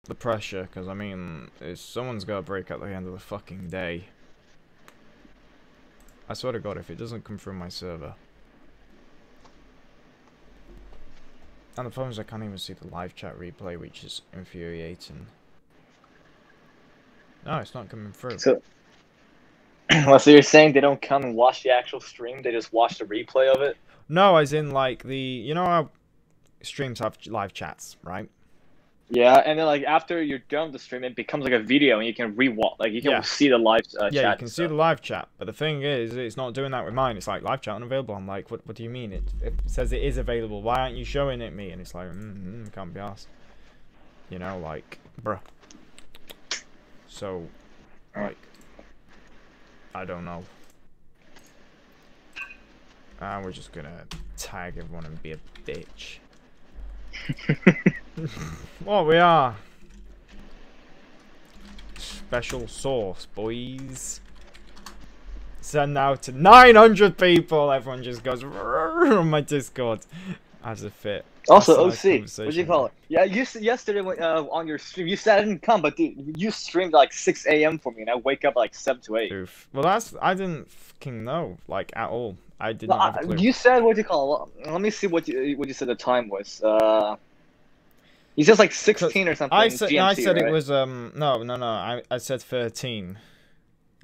the pressure, because I mean, someone's got to break at the end of the fucking day. I swear to God, if it doesn't come through my server. And the problem is I can't even see the live chat replay, which is infuriating. No, it's not coming through. So, well, so you're saying they don't come and watch the actual stream, they just watch the replay of it? No, as in like you know how streams have live chats, right? Yeah, and then like after you're done with the stream, it becomes like a video, and you can rewatch, like you can see the live chat. Yeah, you can see the live chat, but the thing is, it's not doing that with mine. It's like live chat unavailable. I'm like, what do you mean? It says it is available. Why aren't you showing it me? And it's like, can't be asked. You know, like, bruh. So, like, I don't know. And we're just gonna tag everyone and be a bitch. What we are. Special sauce, boys. Send out to 900 people. Everyone just goes on my Discord as a fit. Also, OC, what do you call it? Yeah, yesterday on your stream, you said I didn't come, but dude, you streamed like 6 a.m. for me, and I wake up like 7 to 8. Oof. Well, I didn't fucking know, like, at all. I did not have a clue. You said, what do you call it? Let me see what you said the time was. You said like 16 or something. I said right? It was no. I said 13,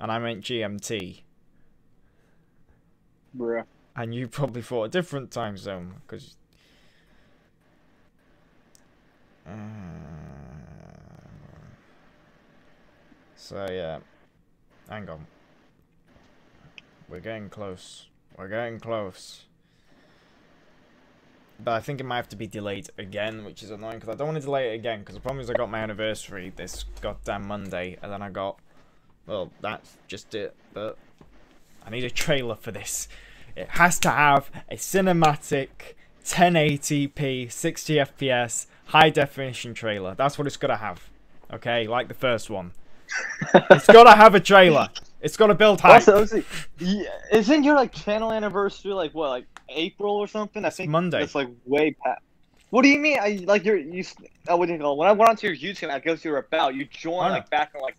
and I meant GMT. Bruh. And you probably thought a different time zone, because. So yeah, hang on. We're getting close. We're getting close. But I think it might have to be delayed again, which is annoying, because I don't want to delay it again, because the problem is I got my anniversary this goddamn Monday, and then I got, well, that's just it, but I need a trailer for this. It has to have a cinematic 1080p 60 FPS high definition trailer. That's what it's got to have. Okay, like the first one. It's got to have a trailer. It's got to build hype. Also, isn't your like channel anniversary like what, like April or something? I think Monday. It's like way past. What do you mean? What do you call it? When I went onto your YouTube, I guess you were about. You joined like back in like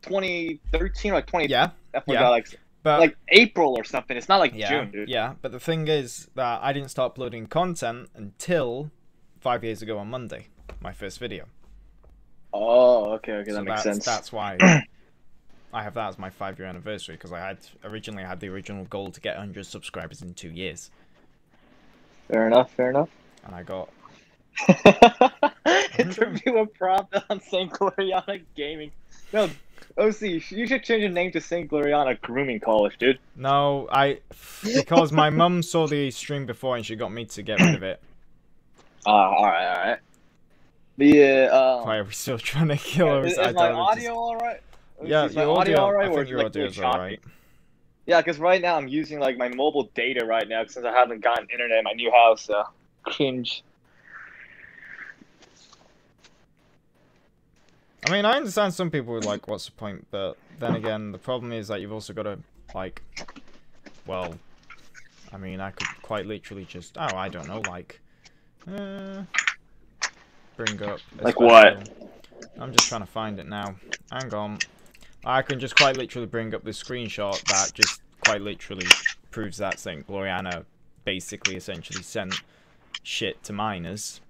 2013 or like 20. Yeah. I forgot, like, but like April or something. It's not like June, dude. Yeah, but the thing is that I didn't start uploading content until 5 years ago on Monday, my first video. Oh, okay, So that makes sense. That's why I have that as my 5-year anniversary, because I originally had the original goal to get 100 subscribers in 2 years. Fair enough. And I got. Interview with Pravda on St. Gloriana Gaming. No, OC, you should change your name to St. Gloriana Grooming College, dude. No, because my mum saw the stream before and she got me to get rid of it. Alright. Why are we still trying to kill us? Is my audio alright? Yeah, your audio alright, I think your audio is alright. Yeah, because right now I'm using like my mobile data right now since I haven't gotten internet in my new house, so cringe. I mean, I understand some people would like, what's the point? But then again, the problem is that you've also got to, like, well, I mean, I could quite literally just, I don't know, like, bring up. Like what? I'm just trying to find it now. Hang on. I can just quite literally bring up this screenshot that just quite literally proves that St. Gloriana basically essentially sent shit to minors.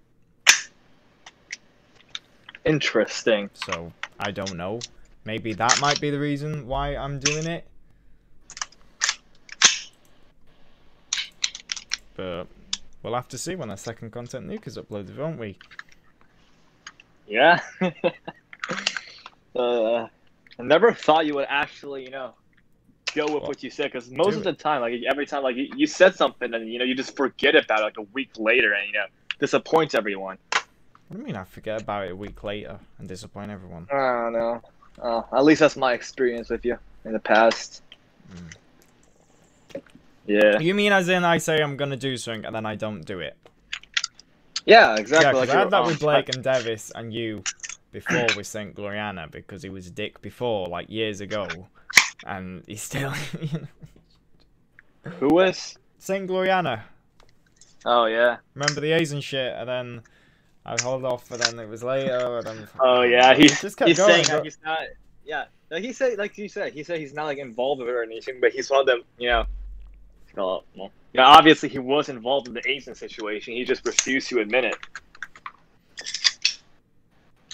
Interesting. So, I don't know. Maybe that might be the reason why I'm doing it. But we'll have to see when that second content nuke is uploaded, won't we? Yeah. I never thought you would actually, go with what you said, because most of the time, like every time, like you said something and you just forget about it like a week later, and disappoints everyone. What do you mean I forget about it a week later and disappoint everyone? I don't know. At least that's my experience with you in the past. Yeah. You mean as in I say I'm gonna do something and then I don't do it? Yeah, exactly. Yeah, because I had that with Blake and Davis and you before with St. Gloriana, because he was a dick before, like years ago, and he's still, Who was? St. Gloriana. Oh, yeah. Remember the A's and shit, and then I hold off, but then it was later. And then, Oh yeah, just kept he's going. saying that he's not. Yeah, like he said, like you said, he's not like involved with it or anything, but he's one of them. Well, yeah. Obviously, he was involved in the Asian situation. He just refused to admit it.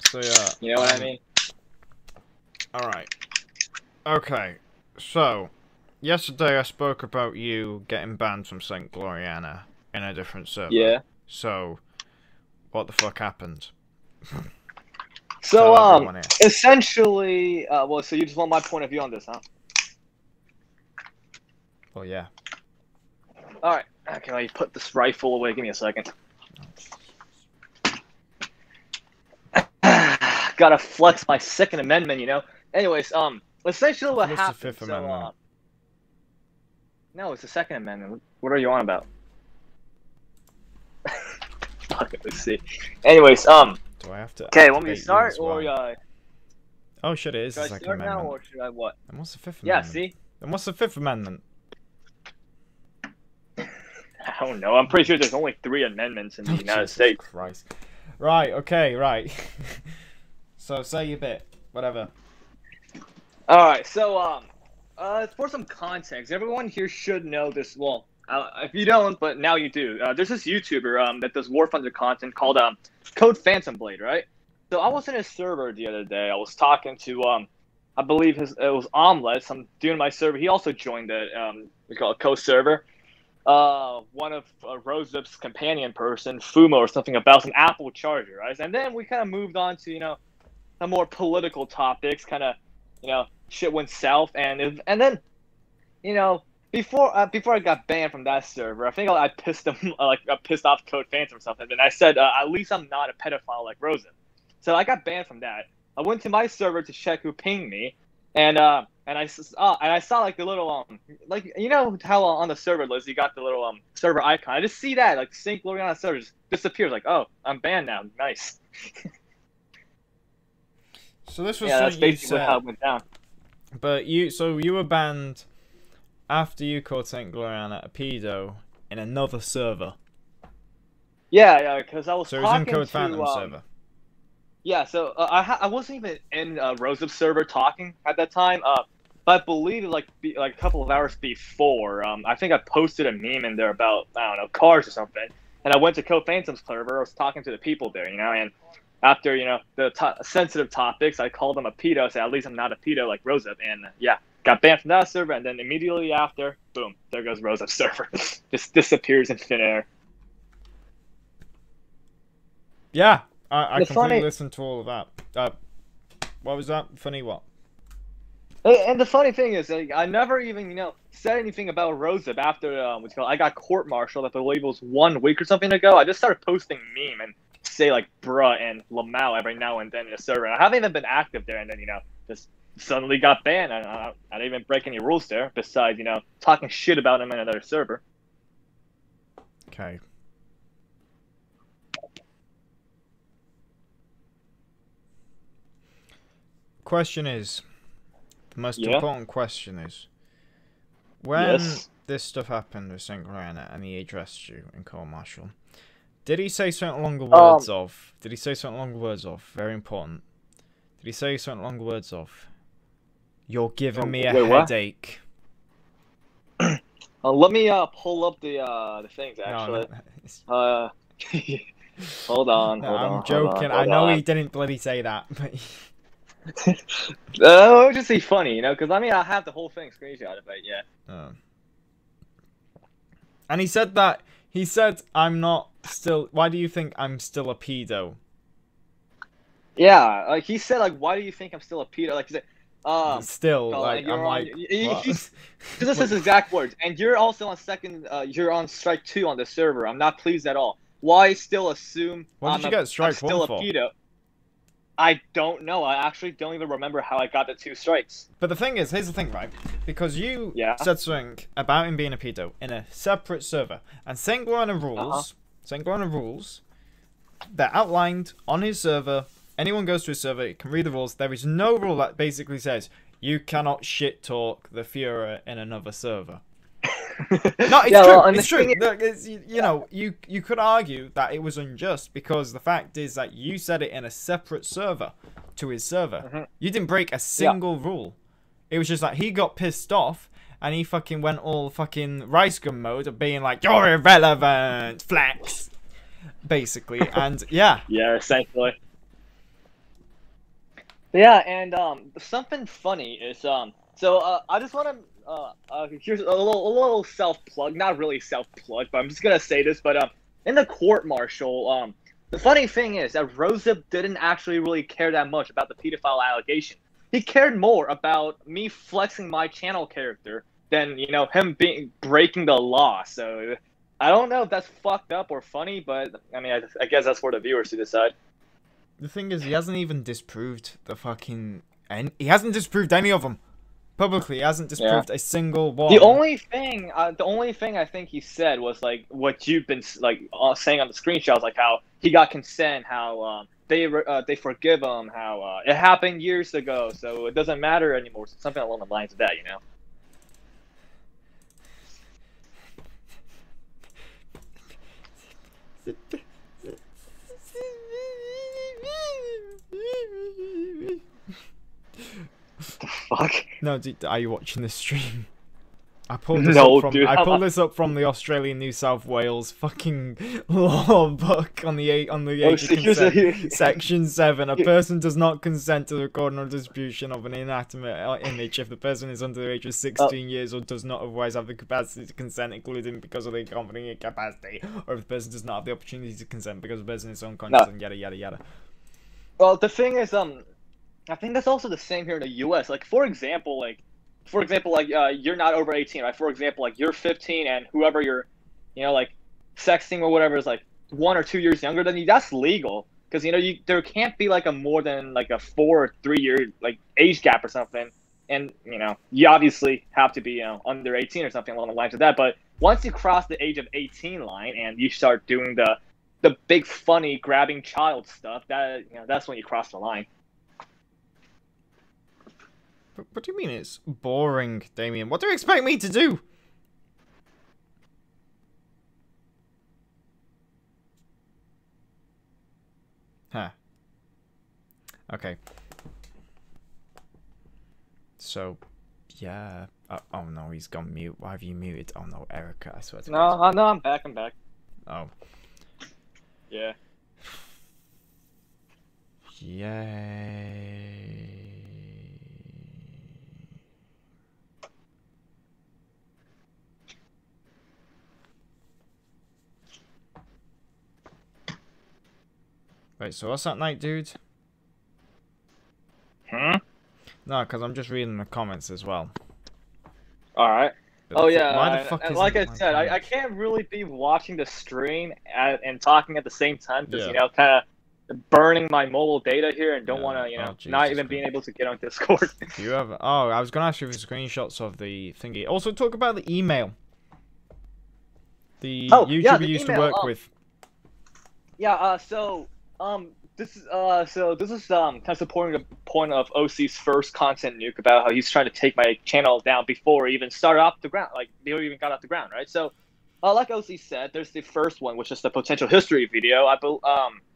So yeah, You know what I mean? All right. Okay. So, yesterday I spoke about you getting banned from St. Gloriana in a different server. Yeah. So, what the fuck happened? So, essentially, well, so you just want my point of view on this, huh? Well, yeah. Alright, okay, let me put this rifle away. Give me a second. Gotta flex my Second Amendment, you know? Anyways, essentially what happened... the Fifth Amendment? No, it's the Second Amendment. What are you on about? Fuck it, let's see. Anyways, do I have to... Okay, want me to start, or... Oh shit, it is the Second Second Amendment. now, or should I what? And what's the Fifth Yeah, Amendment? see? And what's the Fifth Amendment? I don't know. I'm pretty sure there's only 3 amendments in the United States. Christ. Right, okay, right. So, say your bit. Whatever. Alright, so, for some context, everyone here should know this. Well, if you don't, but now you do. There's this YouTuber that does War Thunder content called Code Phantom Blade, right? So I was in his server the other day. I was talking to I believe it was Omelette, some dude in my server. He also joined the we call it co-server. One of Rosep's companion person, Fumo or something, about some Apple charger, right? And then we kind of moved on to some more political topics. Kind of shit went south, and then before I got banned from that server, I think I pissed him I pissed off Code Phantom or something. And I said at least I'm not a pedophile like Rosep. So I got banned from that. I went to my server to check who pinged me, and I saw like the little like how on the server list you got the little server icon. I just see that like St. Gloriana server just disappears. Like, oh, I'm banned now. Nice. So this was that's basically how it went down. But you were banned after you called St. Gloriana a pedo in another server. Yeah, because I was so talking it was in Code to Phantom server. Yeah, so I wasn't even in Rosep's server talking at that time. But I believe like a couple of hours before, I think I posted a meme in there about cars or something. And I went to Code Phantom's server. I was talking to the people there, and after the sensitive topics, I called them a pedo. Said at least I'm not a pedo like Rosep, and yeah, got banned from that server. And then immediately after, boom, there goes Rosep's server. Just disappears in thin air. Yeah. I completely listened to all of that. What was that? Funny what? And the funny thing is, like, I never even, said anything about Rosep after I got court-martialed. I believe it was 1 week or something ago. I just started posting meme and say like bruh and lamau every now and then in the server. And I haven't even been active there, and then just suddenly got banned. I didn't even break any rules there. Besides, talking shit about him in another server. Okay. Question is, the most important question is, when this stuff happened with St. Gloriana and he addressed you in court martial, did he say something along the words of? Did he say something along the words of? Very important. Did he say something along the words of? You're giving me a headache. Let me pull up the things actually. No. Hold on. No, I'm joking. I know he didn't bloody say that, but. It would just be funny, because I have the whole thing screenshotted, but yeah. And he said that. He said, "I'm not still. Why do you think I'm still a pedo?" Yeah, like he said, like, "Why do you think I'm still a pedo?" Like he said, still, like I'm like, because this is his exact words. And you're also on you're on strike 2 on the server. I'm not pleased at all. Why still assume what did you get strike I'm still 1 a for? pedo? I don't know. I actually don't even remember how I got the 2 strikes. But the thing is, here's the thing, right? Because you said something about him being a pedo in a separate server, and St. Gloriana rules, they're outlined on his server. Anyone goes to his server, can read the rules. There is no rule that basically says you cannot shit talk the Führer in another server. No, it's Yeah, true. well, and It's the true. thing is, You know, you could argue that it was unjust because the fact is that you said it in a separate server to his server. Mhm. You didn't break a single rule. It was just like he got pissed off and he fucking went all fucking rice gun mode of being like, "You're irrelevant, flex," basically. And yeah, yeah, essentially. Yeah, and something funny is I just want to here's a little self plug, not really self plug, but I'm just gonna say this. But in the court martial, the funny thing is that Rosip didn't actually really care that much about the pedophile allegation. He cared more about me flexing my channel character than him being breaking the law. So I don't know if that's fucked up or funny, but I mean I guess that's for the viewers to decide. the thing is, he hasn't even disproved the fucking. He hasn't disproved any of them publicly. He hasn't disproved a single one. The only thing I think he said was like what you've been like saying on the screenshots, like how he got consent, how they forgive him, how it happened years ago, so it doesn't matter anymore. So something along the lines of that, The fuck? No, are you watching this stream? I pulled this No, up from dude, I pulled this up from the Australian New South Wales fucking law book on the age of consent, section 7. A person does not consent to the recording or distribution of an inanimate image if the person is under the age of 16 years or does not otherwise have the capacity to consent, including because of the accompanying incapacity, or if the person does not have the opportunity to consent because the person is unconscious and yada yada yada. Well, the thing is, I think that's also the same here in the U.S. Like, for example, you're not over 18, right? For example, like you're 15 and whoever you're, like sexting or whatever is like 1 or 2 years younger than you. That's legal because there can't be like a more than like a 4 or 3 year like age gap or something. And you obviously have to be under 18 or something along the lines of that. But once you cross the age of 18 line and you start doing the big funny grabbing child stuff, that's when you cross the line. What do you mean it's boring, Damien? What do you expect me to do? Huh. Okay. So, yeah. Oh no, he's gone mute. Why have you muted? Oh no, Erica, I swear to God. No, I'm back. Oh. Yeah. Yay. Wait, so what's that night, dude? Hmm? No, because I'm just reading the comments as well. Alright. Oh yeah, why the fuck and is like I said, I can't really be watching the stream and talking at the same time because, kind of burning my mobile data here and don't want to, not even being able to get on Discord. Do you have... Oh, I was going to ask you for screenshots of the thingy. Also, talk about the email. The YouTuber you used to work with. Yeah, this is kind of supporting the point of OC's first content nuke about how he's trying to take my channel down before he even started off the ground, like before he even got off the ground, right? So, like OC said, there's the first one, which is the potential history video.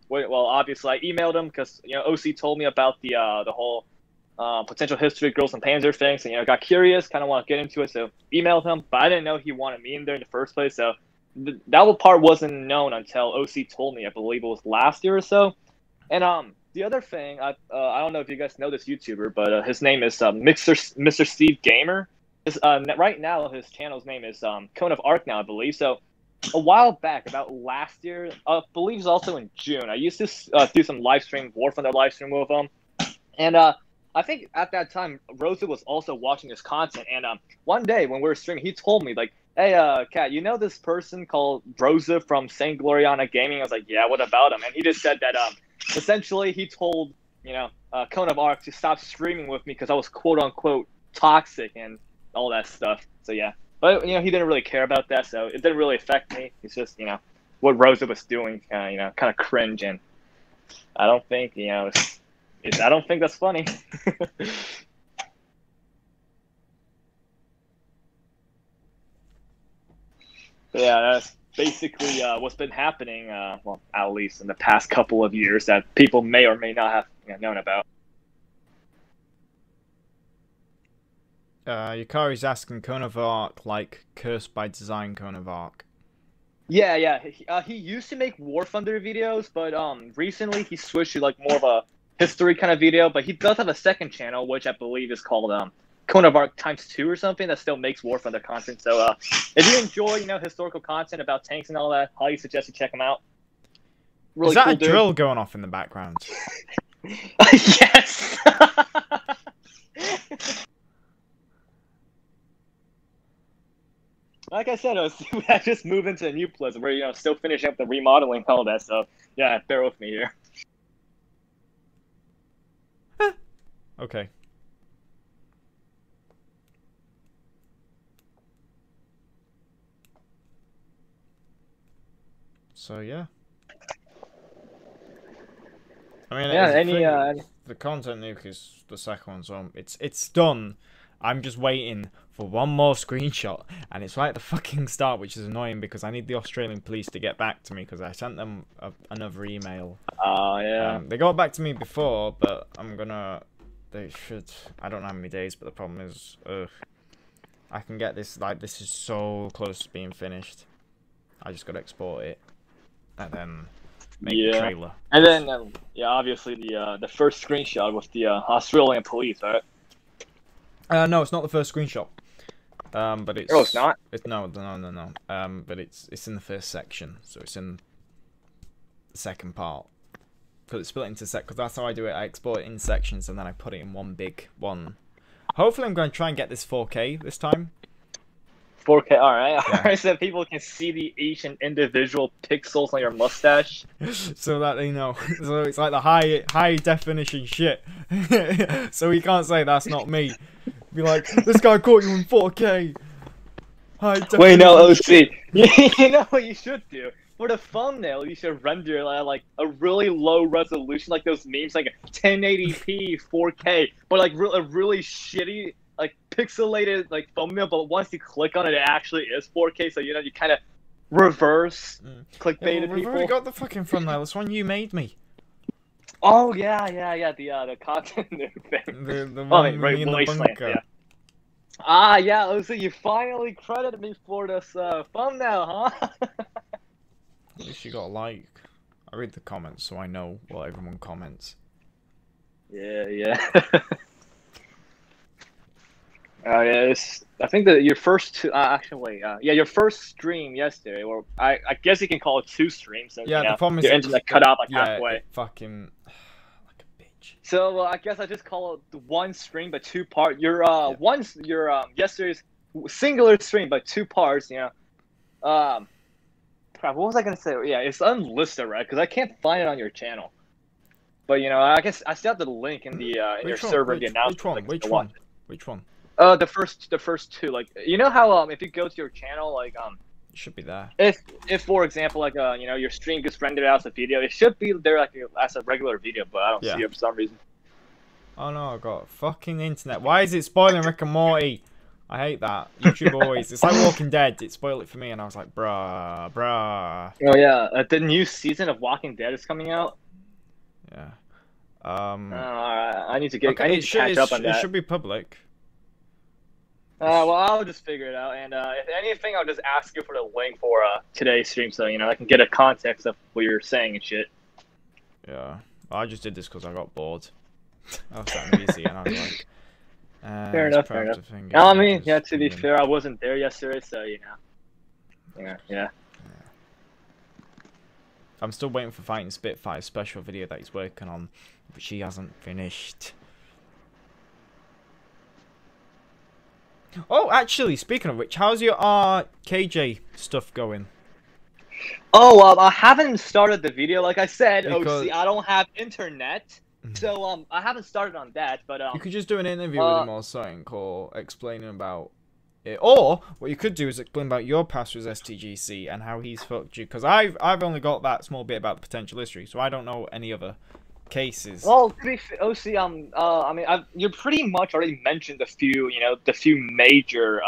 Well, obviously I emailed him because OC told me about the whole potential history girls and panzer things, and got curious, kind of want to get into it, so emailed him, but I didn't know he wanted me in there in the first place, so that part wasn't known until OC told me. I believe it was last year or so. And the other thing, I don't know if you guys know this YouTuber, but his name is Mr. Steve Gamer. Right now his channel's name is Cone of Arc now, I believe. So a while back, about last year, I believe it's also in June, I used to do some War Thunder live stream with him, and I think at that time Rosa was also watching his content. And one day when we were streaming, he told me like, "Hey, Kat, you know this person called Rosa from Saint Gloriana Gaming?" I was like, "Yeah, what about him?" And he just said that essentially he told Cone of Arc to stop streaming with me because I was quote unquote toxic and all that stuff. So yeah, but he didn't really care about that, so it didn't really affect me. It's just what Rosa was doing, kind of cringe, and I don't think I don't think that's funny. Yeah, that's basically what's been happening. Well, at least in the past couple of years that people may or may not have known about. Yukari's asking Cone of Arc like Cursed by Design Cone of Arc. Yeah. He used to make War Thunder videos, but recently he switched to like more of a history kind of video. But he does have a second channel, which I believe is called Cone of Arc ×2 or something, that still makes War Thunder content. So if you enjoy historical content about tanks and all that, I highly suggest you check him out. Really Is that cool a drill going off in the background? Yes. Like I said, I just moved into a new place. We're still finishing up the remodeling and all that. So yeah, bear with me here. Okay. So yeah. I mean, yeah. The content nuke is the second one, so it's done. I'm just waiting for one more screenshot, and it's right at the fucking start, which is annoying because I need the Australian police to get back to me because I sent them another email. Oh yeah. They got back to me before, but they should. I don't know how many days, but the problem is, I can get this. Like, this is so close to being finished. I just gotta export it, and then make a trailer. And then obviously the first screenshot was the Australian police, right? No, it's not the first screenshot. But it's. Oh, it's not. No. But it's in the first section, so it's in the second part. Because it's split into because that's how I do it. I export it in sections and then I put it in one big one. Hopefully, I'm going to try and get this 4K this time. 4K, all right. Yeah. All right, so people can see each individual pixels on your mustache. So that they know. So it's like the high definition shit. So he can't say that's not me. Be like, this guy caught you in 4K. High definition. Wait, no, OC. You know what you should do? For the thumbnail, you should render like a really low resolution, like those memes, like 1080p 4K, but like a really shitty, like pixelated like thumbnail. But once you click on it, it actually is 4K. So you kind of reverse clickbait people. We've already got the fucking thumbnail. This one you made me. Oh yeah. The content thing. The one right, me in the bunker. Yeah. Ah, yeah. So you finally credited me for this thumbnail, huh? At least you got a like. I read the comments, so I know what everyone comments. Yeah. I think that your first two, your first stream yesterday, or I guess you can call it two streams. Since, yeah, the problem is your internet cut out like halfway. It fucking like a bitch. So I guess I just call it one stream but two part. Your yesterday's singular stream but two parts. Crap, what was I gonna say? Yeah, it's unlisted, right? Because I can't find it on your channel. But I guess I still have the link in the in your server. The announcement. Which one? Which one? The first two. Like, you know how if you go to your channel, like it should be there. If for example, like your stream gets rendered out as a video, it should be there like as a regular video, but I don't see it for some reason. Oh no, I got fucking internet. Why is it spoiling Rick and Morty? I hate that. YouTube always. It's like Walking Dead. It spoiled it for me, and I was like, bruh. Oh yeah, the new season of Walking Dead is coming out. Yeah. I need to get. I need to catch up on that. It should be public. Well, I'll just figure it out, and if anything, I'll just ask you for the link for today's stream, so I can get a context of what you're saying and shit. Yeah, I just did this because I got bored. I was that busy, and I was like. Fair enough. I mean, to be fair, I wasn't there yesterday, so Yeah. I'm still waiting for Fighting Spitfire's special video that he's working on, but she hasn't finished. Oh, actually, speaking of which, how's your KJ stuff going? Oh, I haven't started the video, like I said. See, I don't have internet. So I haven't started on that, but you could just do an interview with him or something, or explaining about it. Or what you could do is explain about your past with STGC and how he's fucked you, because I've only got that small bit about the potential history, so I don't know any other cases. Well, to be OC, I mean, you pretty much already mentioned the few major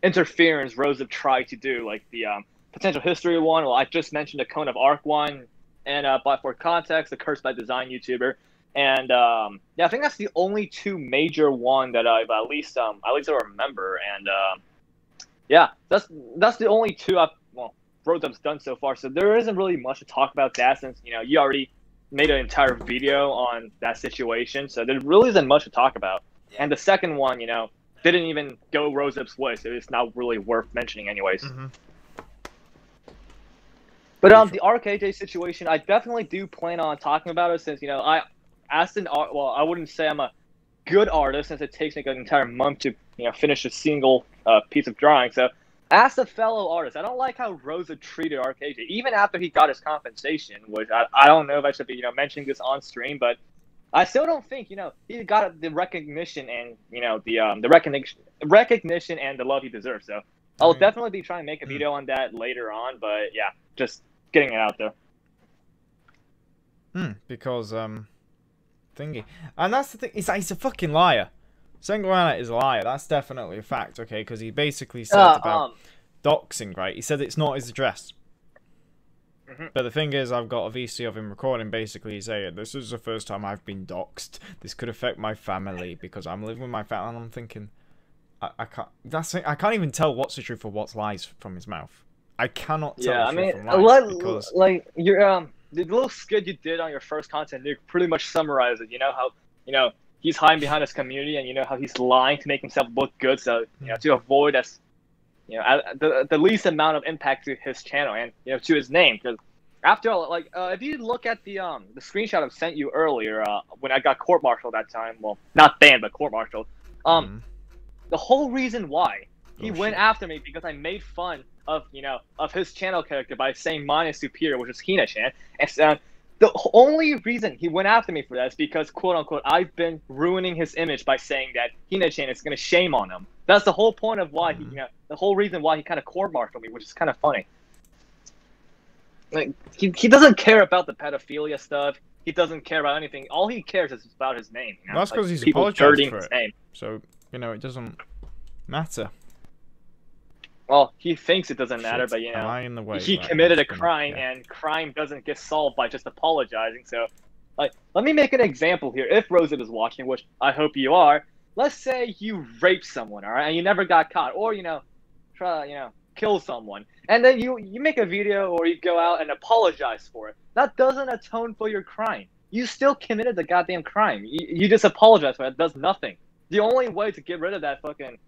interference Rose have tried to do, like the potential history one. Well, I just mentioned the Cone of Arc one, and but for context, the Curse by Design YouTuber. And yeah, I think that's the only two major one that I've at least I remember. And yeah, that's the only two I've Roadup's done so far. So there isn't really much to talk about that, since you already made an entire video on that situation. So there really isn't much to talk about. And the second one, didn't even go Roadup's way, so it's not really worth mentioning, anyways. Mm-hmm. But the ArcAJ situation, I definitely do plan on talking about it, since I asked I wouldn't say I'm a good artist, since it takes me an entire month to finish a single piece of drawing. So as a fellow artist, I don't like how Rosa treated ArcAJ, even after he got his compensation, which I don't know if I should be mentioning this on stream, but I still don't think he got the recognition and the recognition and the love he deserves. So I'll definitely be trying to make a video on that later on. But yeah, just getting it out there. Because thingy, and that's the thing. He's a fucking liar. Gloriana is a liar. That's definitely a fact. Okay, because he basically said about doxing. Right? He said it's not his address. But the thing is, I've got a VC of him recording basically saying, this is the first time I've been doxed. This could affect my family because I'm living with my family. And I'm thinking, I can't even tell what's the truth or what's lies from his mouth. I cannot tell the truth from lies because... like your the little skit you did on your first content, you pretty much summarized it. How he's hiding behind his community, and how he's lying to make himself look good, so to avoid us. The least amount of impact to his channel and to his name. Because after all, like if you look at the screenshot I sent you earlier, when I got court-martialed that time, well, not banned but court-martialed, the whole reason why he went after me because I made fun of of his channel character by saying mine is superior, which is Hina-chan, and the only reason he went after me for that is because, quote-unquote, I've been ruining his image by saying that Hina-chan is going to shame on him. That's the whole point of why he, the whole reason why he kind of court-martialed me, which is kind of funny. Like, he doesn't care about the pedophilia stuff. He doesn't care about anything. All he cares is about his name. That's because he's apologized for it. Name. So, it doesn't matter. Well, he thinks it doesn't matter, but am I in the way? He committed a crime, and crime doesn't get solved by just apologizing. So, like, let me make an example here. If Rosa is watching, which I hope you are, let's say you rape someone, all right, and you never got caught, or try kill someone, and then you make a video or you go out and apologize for it. That doesn't atone for your crime. You still committed the goddamn crime. You just apologize for it. It does nothing. The only way to get rid of that fucking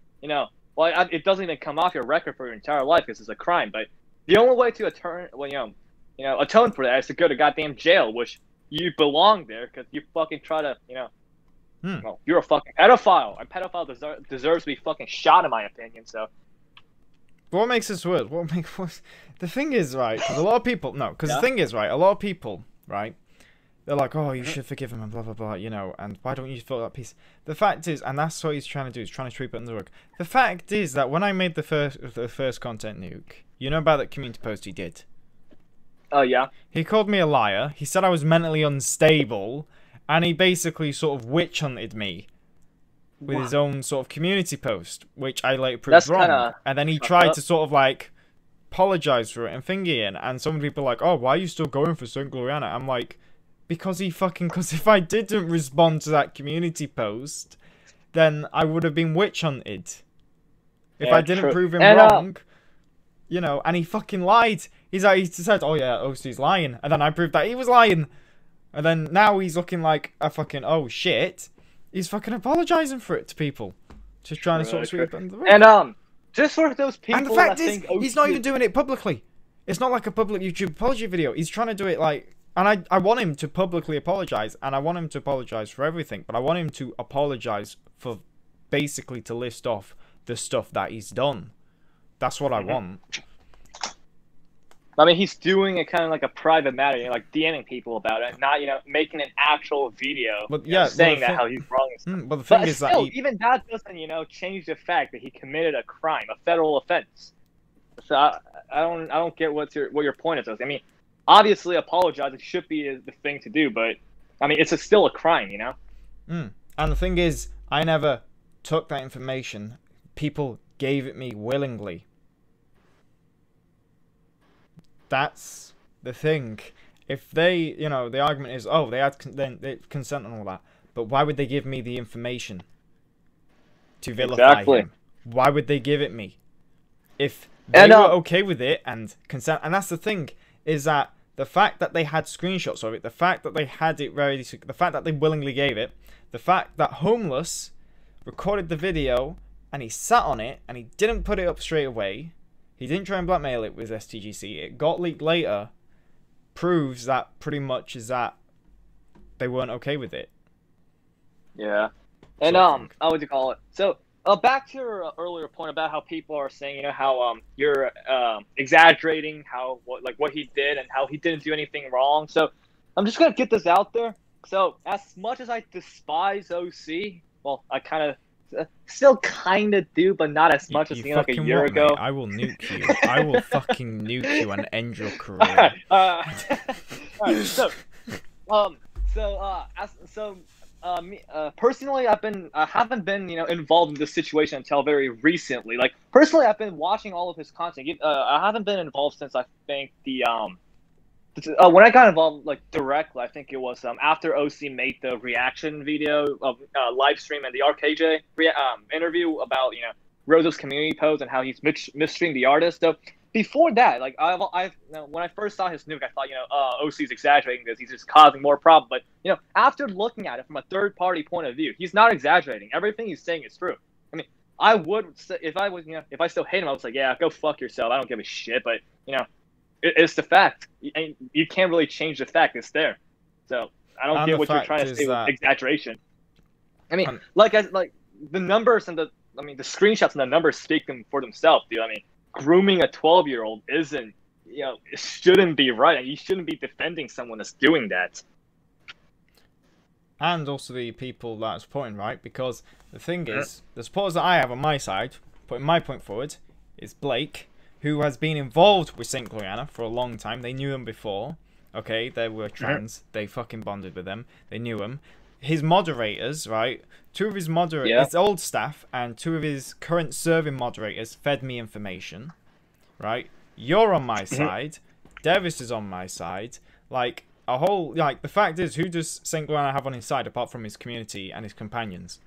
well, it doesn't even come off your record for your entire life because it's a crime. But the only way to atone for that is to go to goddamn jail, which you belong there because you fucking try to, well, you're a fucking pedophile. A pedophile deserves to be fucking shot, in my opinion. So. What makes this worse? The thing is, right? Because a lot of people, the thing is, right? A lot of people, right? They're like, oh, you should forgive him and blah, blah, blah, and why don't you fill that piece? The fact is, and that's what he's trying to do, he's trying to sweep it under the rug. The fact is that when I made the first content nuke, about that community post he did? Oh, yeah? He called me a liar, he said I was mentally unstable, and he basically sort of witch hunted me with his own sort of community post, which I later proved wrong. And then he tried to sort of, like, apologize for it and thingy in, and some people are like, oh, why are you still going for Gloriana? I'm like... Because if I didn't respond to that community post, then I would have been witch hunted. If I didn't prove him wrong, and he fucking lied. He said, oh yeah, OC's lying. And then I proved that he was lying. And then now he's looking like a fucking, oh shit. He's fucking apologizing for it to people. Just trying to sort of sweep it under the rug. And, just for those people and the fact is, he's not even doing it publicly. It's not like a public YouTube apology video. He's trying to do it like... And I want him to publicly apologize, and I want him to apologize for everything, but I want him to apologize for basically to list off the stuff that he's done. That's what I want. I mean, he's doing it kind of like a private matter, like DMing people about it, not making an actual video, but yeah, saying that how he's wrong. But the thing is still, that even that doesn't change the fact that he committed a crime, a federal offense. So I don't get what your point is. I mean. Obviously, apologizing should be the thing to do, but I mean, it's still a crime, And the thing is, I never took that information. People gave it me willingly. That's the thing. If they, you know, the argument is, oh, they had consent and all that, but why would they give me the information to vilify him? Why would they give it me? If they were okay with it and consent, and that's the thing, is that the fact that they had screenshots of it, the fact that they had it ready, the fact that they willingly gave it, the fact that Homeless recorded the video and he sat on it and he didn't put it up straight away, he didn't try and blackmail it with STGC, it got leaked later, proves that pretty much is that they weren't okay with it. Yeah. And how would you call it? So back to your earlier point about how people are saying, you know, how you're exaggerating what he did and how he didn't do anything wrong. So I'm just gonna get this out there. So as much as I despise OC, well, I kind of still kind of do, but not as much as like a year ago. Mate? I will nuke you. I will fucking nuke you and end your career. Alright, personally, I haven't been, you know, involved in this situation until very recently. Like, personally, I've been watching all of his content. I haven't been involved since I think when I got involved, like, directly, I think it was after OC made the reaction video of live stream and the RKJ interview about, you know, Rose's community post and how he's misstreamed the artist. So before that, like, when I first saw his nuke, I thought, you know, OC's exaggerating this. He's just causing more problems. But, you know, after looking at it from a third-party point of view, he's not exaggerating. Everything he's saying is true. I mean, I would say, if I still hate him, I was like, yeah, go fuck yourself. I don't give a shit. But, you know, it's the fact. You can't really change the fact. It's there. So I don't get what you're trying to say with exaggeration. I mean, like the numbers and the screenshots and the numbers speak for themselves, dude. I mean, grooming a 12-year-old isn't, you know, it shouldn't be right. You shouldn't be defending someone that's doing that. And also the people that are supporting, right? Because the thing is, the supporters that I have on my side, putting my point forward, is Blake, who has been involved with St. Gloriana for a long time. They knew him before. Okay, they were trans. They fucking bonded with them. They knew him. His moderators, right? Two of his moderators, his old staff, and two of his current serving moderators fed me information, right? You're on my side. Davis is on my side. Like, a whole, like, the fact is, who does St. Gloriana have on his side apart from his community and his companions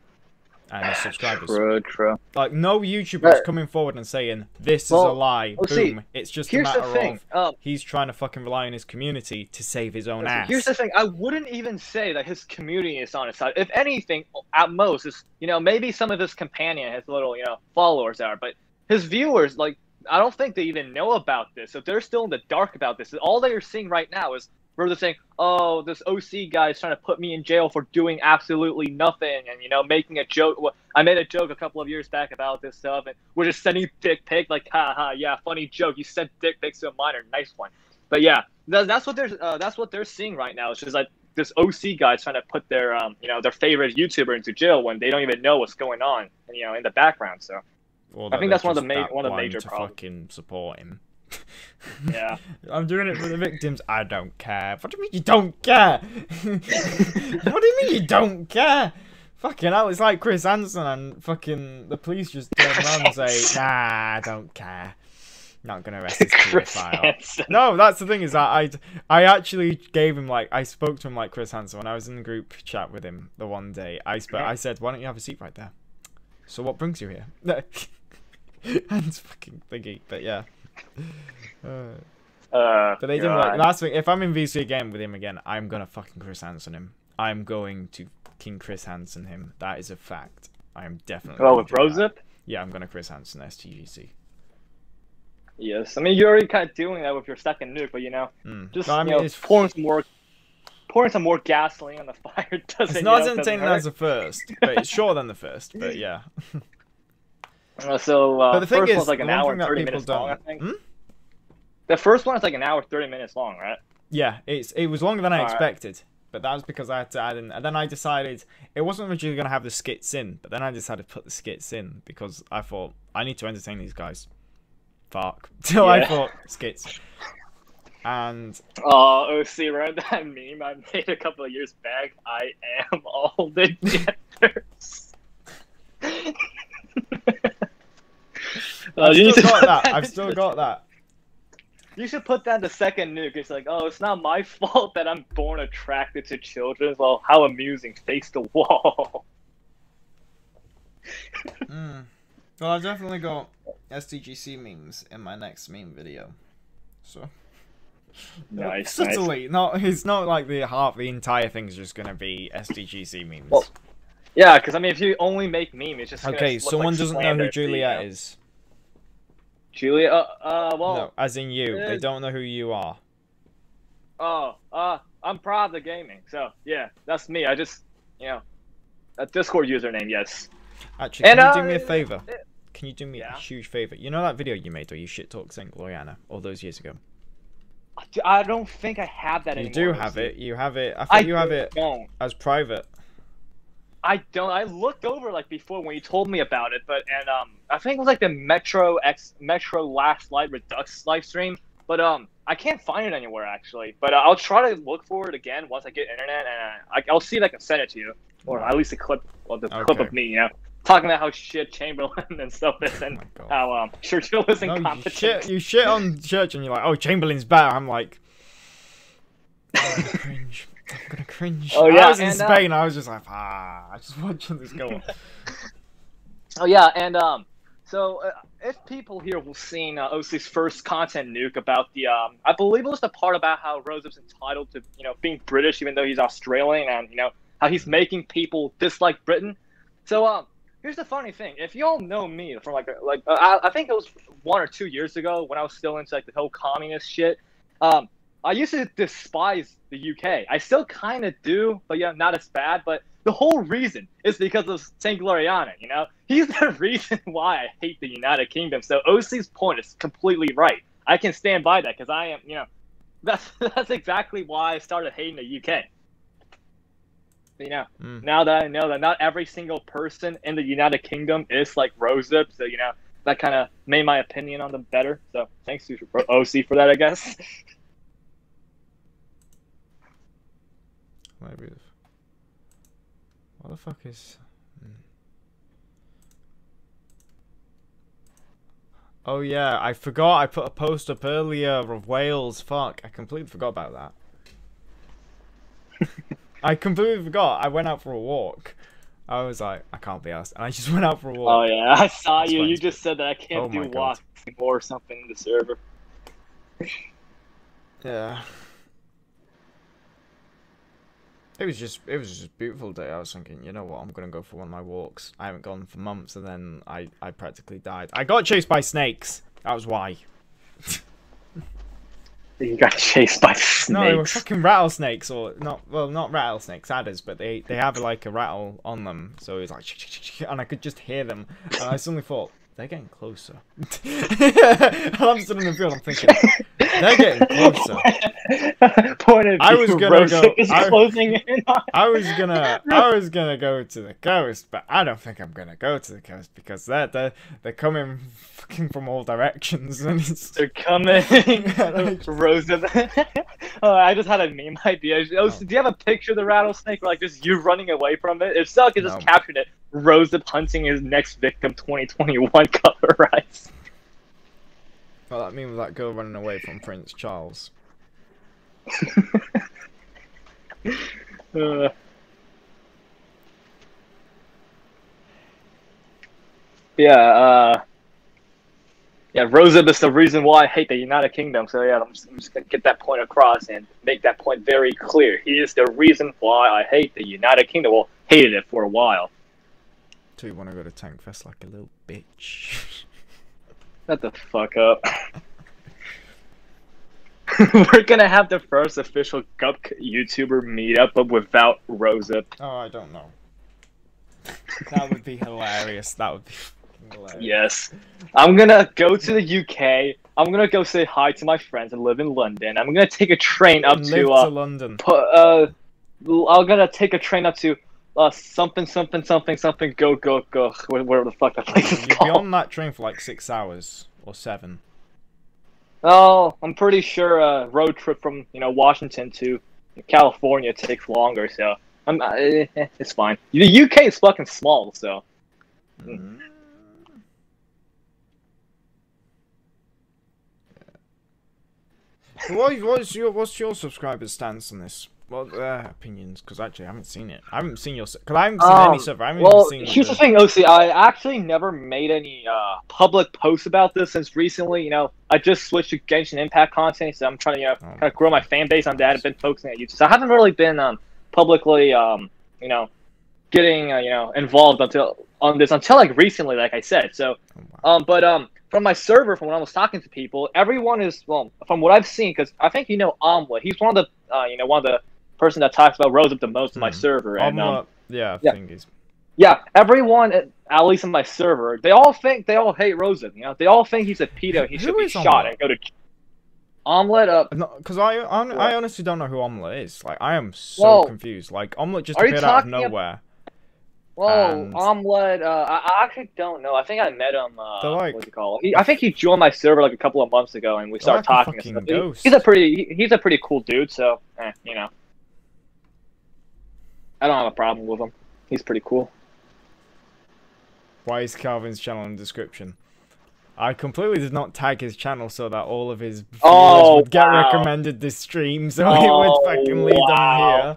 and his subscribers? True. Like, no YouTuber is coming forward and saying, this is a lie. Boom. See, it's just a matter of he's trying to fucking rely on his community to save his own ass. Here's the thing. I wouldn't even say that his community is on his side. If anything, at most, is, you know, maybe some of his companion, his little, you know, followers are, but his viewers, like, I don't think they even know about this. So they're still in the dark about this. All they are seeing right now is where they're saying, oh, this OC guy is trying to put me in jail for doing absolutely nothing, and, you know, making a joke. Well, I made a joke a couple of years back about this stuff, and we're just sending dick pic, like, haha, yeah, funny joke. You sent dick pics to a minor, nice one. But yeah, that's what they're seeing right now. It's just like this OC guy is trying to put their you know, their favorite YouTuber into jail when they don't even know what's going on, you know, in the background. So I think that's one of the major problems. Fucking support him. Yeah. I'm doing it for the victims. I don't care. What do you mean you don't care? What do you mean you don't care? Fucking hell, it's like Chris Hansen and fucking the police just turn around and say, nah, I don't care. Not gonna arrest this pedophile. No, that's the thing, is that I actually gave him, like, I spoke to him like Chris Hansen when I was in the group chat with him the one day. I said, why don't you have a seat right there? So what brings you here? And it's fucking thingy, but yeah. But they didn't like last week. If I'm in VC again with him again, I'm gonna fucking Chris Hansen him. I'm going to King Chris Hansen him. That is a fact. I am definitely. Oh, with Rosip? Yeah, I'm gonna Chris Hansen STGC. Yes, I mean, you're already kind of doing that with your second nuke, but, you know, just no, I mean, it's pouring some more gasoline on the fire doesn't. It's not as entertaining as the first, but it's shorter than the first. But yeah. But the thing is, was like an hour and 30 minutes long, I think. The first one is like an hour 30 minutes long, right? Yeah, it was longer than I expected, but that was because I had to add in. And then I decided it wasn't originally going to have the skits in, but then I decided to put the skits in because I thought I need to entertain these guys. Fuck. So I thought skits. And OC, right? That meme I made a couple of years back. I am all the genders. I've You need still to got put that. that I've into still the- got that. You should put that in the second nuke. It's like, oh, it's not my fault that I'm born attracted to children. Well, how amusing. Face the wall. Well, I've definitely got STGC memes in my next meme video. So Nice. subtly, it's not like the entire thing's just gonna be STGC memes. Well, yeah, because I mean, if you only make memes, it's just okay, gonna look someone like doesn't know slander who to you, Juliet you know? is. Juliet? Well. No, as in you. They don't know who you are. Oh, I'm Pravda Gaming. So yeah, that's me. I just, a Discord username. Yes. Actually, can And, you do me a favor? Can you do me a yeah? huge favor? You know that video you made where you shit talked Saint Gloriana all those years ago? I don't think I have that You anymore. do have it. You have it. I think you have it don't. as private. I don't. I looked over like before when you told me about it, but I think it was like the Metro Last Light Redux live stream, but I can't find it anywhere actually. But I'll try to look for it again once I get internet, and I'll see if I can send it to you, or at least a clip, clip of me, talking about how shit Chamberlain and stuff is, and how Churchill is incompetent. You shit on Church, and you're like, oh, Chamberlain's better. I'm like, I'm gonna cringe. I'm gonna cringe. Oh yeah, I was in Spain. I was just like, just watching this go on. Oh yeah, and so if people here will seen OC's first content nuke about the I believe it was the part about how Roseup's entitled to being British even though he's Australian, and how he's making people dislike Britain. So here's the funny thing: if y'all know me from I think it was 1 or 2 years ago when I was still into like the whole communist shit. I used to despise the UK. I still kind of do, but not as bad. But the whole reason is because of Saint Gloriana. He's the reason why I hate the United Kingdom. So OC's point is completely right. I can stand by that because I am, that's exactly why I started hating the UK. Now that I know that not every single person in the United Kingdom is like Roseup, so that kind of made my opinion on them better. So thanks to OC for that, I guess. Maybe. What the fuck is? Oh yeah, I forgot. I put a post up earlier of Wales. Fuck, I completely forgot about that. I completely forgot. I went out for a walk. I was like, I can't be asked, and I just went out for a walk. Oh yeah, I saw That's you. fine. You just said that I can't do walks or something in the server. Yeah. It was just a beautiful day. I was thinking, you know what, I'm gonna go for one of my walks. I haven't gone for months, and then I practically died. I got chased by snakes. That was why. You got chased by snakes. No, they were fucking rattlesnakes, or not rattlesnakes, adders, but they have like a rattle on them, so it's like, and I could just hear them, and I suddenly thought, they're getting closer. And I'm stood in the field, I'm thinking, they're getting closer. Point of view, I was gonna go. Closing in on. I was gonna go to the coast, but I don't think I'm gonna go to the coast because they're coming fucking from all directions, and they're coming. Roseup. I just had a meme idea. Do you have a picture of the rattlesnake, or like just you running away from it? If so, I could just caption it. Roseup hunting his next victim 2021 cover rise. Well, that meme with that girl running away from Prince Charles. Yeah, Roseup is the reason why I hate the United Kingdom. So yeah, I'm just gonna get that point across and make that point very clear. He is the reason why I hate the United Kingdom. Well, hated it for a while. Do you want to go to Tank Fest like a little bitch? Shut the fuck up. We're gonna have the first official Gup YouTuber meetup, but without Roseup. Oh, I don't know. That would be hilarious. That would be hilarious. Yes. I'm gonna go to the UK. I'm gonna go say hi to my friends and live in London. I'm gonna take a train up to London. I'm gonna take a train up to something go whatever the fuck that place is You'll called. be on that train for like 6 hours or 7. Oh, I'm pretty sure a road trip from Washington to California takes longer, so it's fine. The UK is fucking small, so. What's your subscribers' stance on this? What are their opinions? Because actually, I haven't seen it. I haven't seen your. Because I haven't seen any stuff. I haven't even seen. Here's the thing, OC. I actually never made any public posts about this since recently. You know, I just switched to Genshin Impact content, so I'm trying to kind of grow my fan base on that. I've been focusing on YouTube, so I haven't really been publicly getting involved on this until like recently, like I said. So, from my server, from when I was talking to people, everyone is from what I've seen, because I think Omelet. He's one of the person that talks about Roseup the most on my server. And I think he's. Yeah, everyone, at least on my server, they all hate Roseup. You know, they all think he's a pedo. He should be shot and go to Omelet. Because I honestly don't know who Omelet is. Like, I am so confused. Like, Omelet just appeared out of nowhere. Omelet, I actually don't know. I think I met him, what's it called? I think he joined my server like a couple of months ago, and we started talking. He's a pretty cool dude, so, you know. I don't have a problem with him. He's pretty cool. Why is Calvin's channel in the description? I completely did not tag his channel so that all of his viewers would get recommended this stream, so it would fucking lead them here.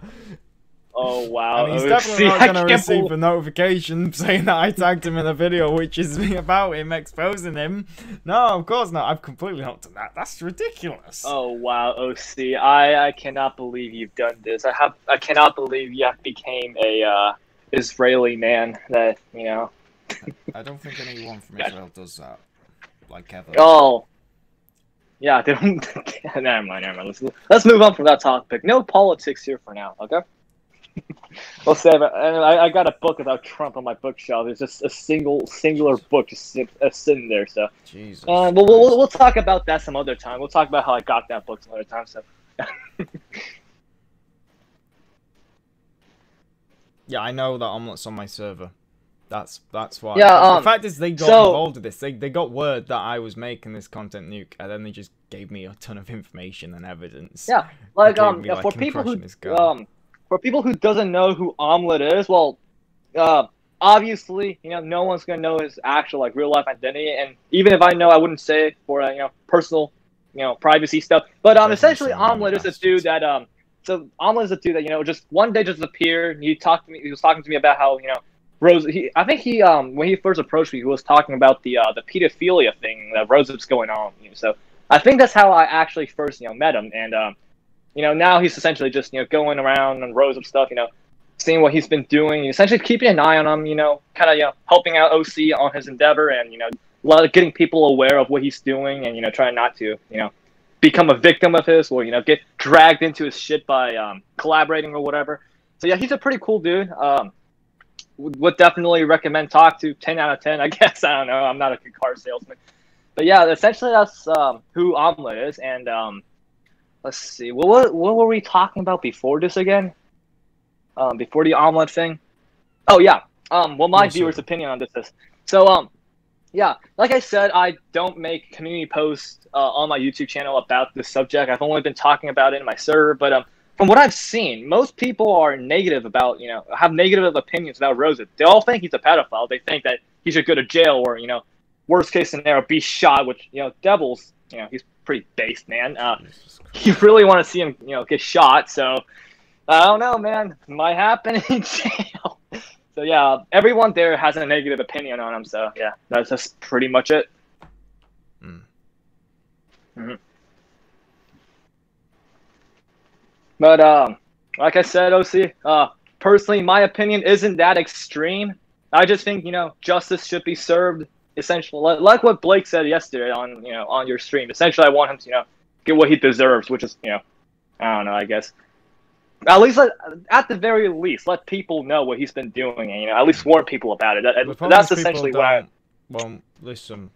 Oh wow! And he's definitely not going to receive a notification saying that I tagged him in a video which is about him exposing him. No, of course not. I've completely not done that. That's ridiculous. Oh wow, OC! I cannot believe you've done this. I cannot believe you became a Israeli man. That I don't think anyone from Israel does that. Like ever. Oh. Yeah, they don't. Never mind. Let's move on from that topic. No politics here for now. Okay. We'll save it. And I got a book about Trump on my bookshelf. It's just a singular book just sitting there. So, Jesus. We'll talk about that some other time. We'll talk about how I got that book some other time. So. Yeah, I know that Omelet's on my server. That's why. Yeah. The fact is, they got involved with this. They got word that I was making this content nuke, and then they just gave me a ton of information and evidence. Yeah, for people who doesn't know who Omelet is, obviously, no one's gonna know his actual real life identity, and even if I know, I wouldn't say it for personal, privacy stuff. But essentially, Omelet is a dude that Omelet is a dude that just one day just appeared. He was talking to me about how Rose. I think he when he first approached me, he was talking about the pedophilia thing that Roseup's going on. So I think that's how I actually first met him, and now he's essentially just going around on Roseup stuff, seeing what he's been doing, essentially keeping an eye on him, kind of helping out OC on his endeavor, and getting people aware of what he's doing, and trying not to become a victim of his, or get dragged into his shit by collaborating or whatever. So yeah, he's a pretty cool dude. Would definitely recommend talk to. 10 out of 10, I guess. I don't know. I'm not a good car salesman, but yeah, essentially that's who Omelet is. And let's see, what were we talking about before this again? Before the Omelet thing. Oh yeah. My viewers' opinion on this is yeah, like I said, I don't make community posts on my YouTube channel about this subject. I've only been talking about it in my server, but from what I've seen, most people are negative about, have negative opinions about Roseup. They all think he's a pedophile. They think that he should go to jail or, worst case scenario, be shot, which, Devil's, he's pretty based, man. You really want to see him, get shot. So, I don't know, man. Might happen in jail. So, yeah, everyone there has a negative opinion on him. So, yeah, that's just pretty much it. Mm-hmm. But like I said, OC, personally, my opinion isn't that extreme. I just think justice should be served. Essentially, like what Blake said yesterday on your stream. Essentially, I want him to get what he deserves, which is I don't know. I guess at least at the very least, let people know what he's been doing, and at least warn people about it. That's essentially what I won't listen.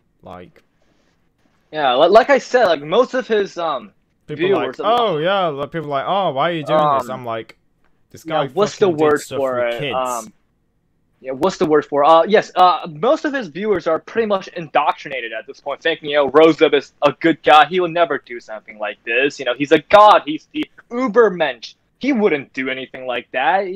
Yeah, like I said, most of his people viewers, people like, oh, why are you doing this? I'm like, this guy. What's the word for it? Kids. What's the word for it? Yes, most of his viewers are pretty much indoctrinated at this point, thinking Roseup is a good guy. He will never do something like this. He's a god. He's the Ubermensch. He wouldn't do anything like that.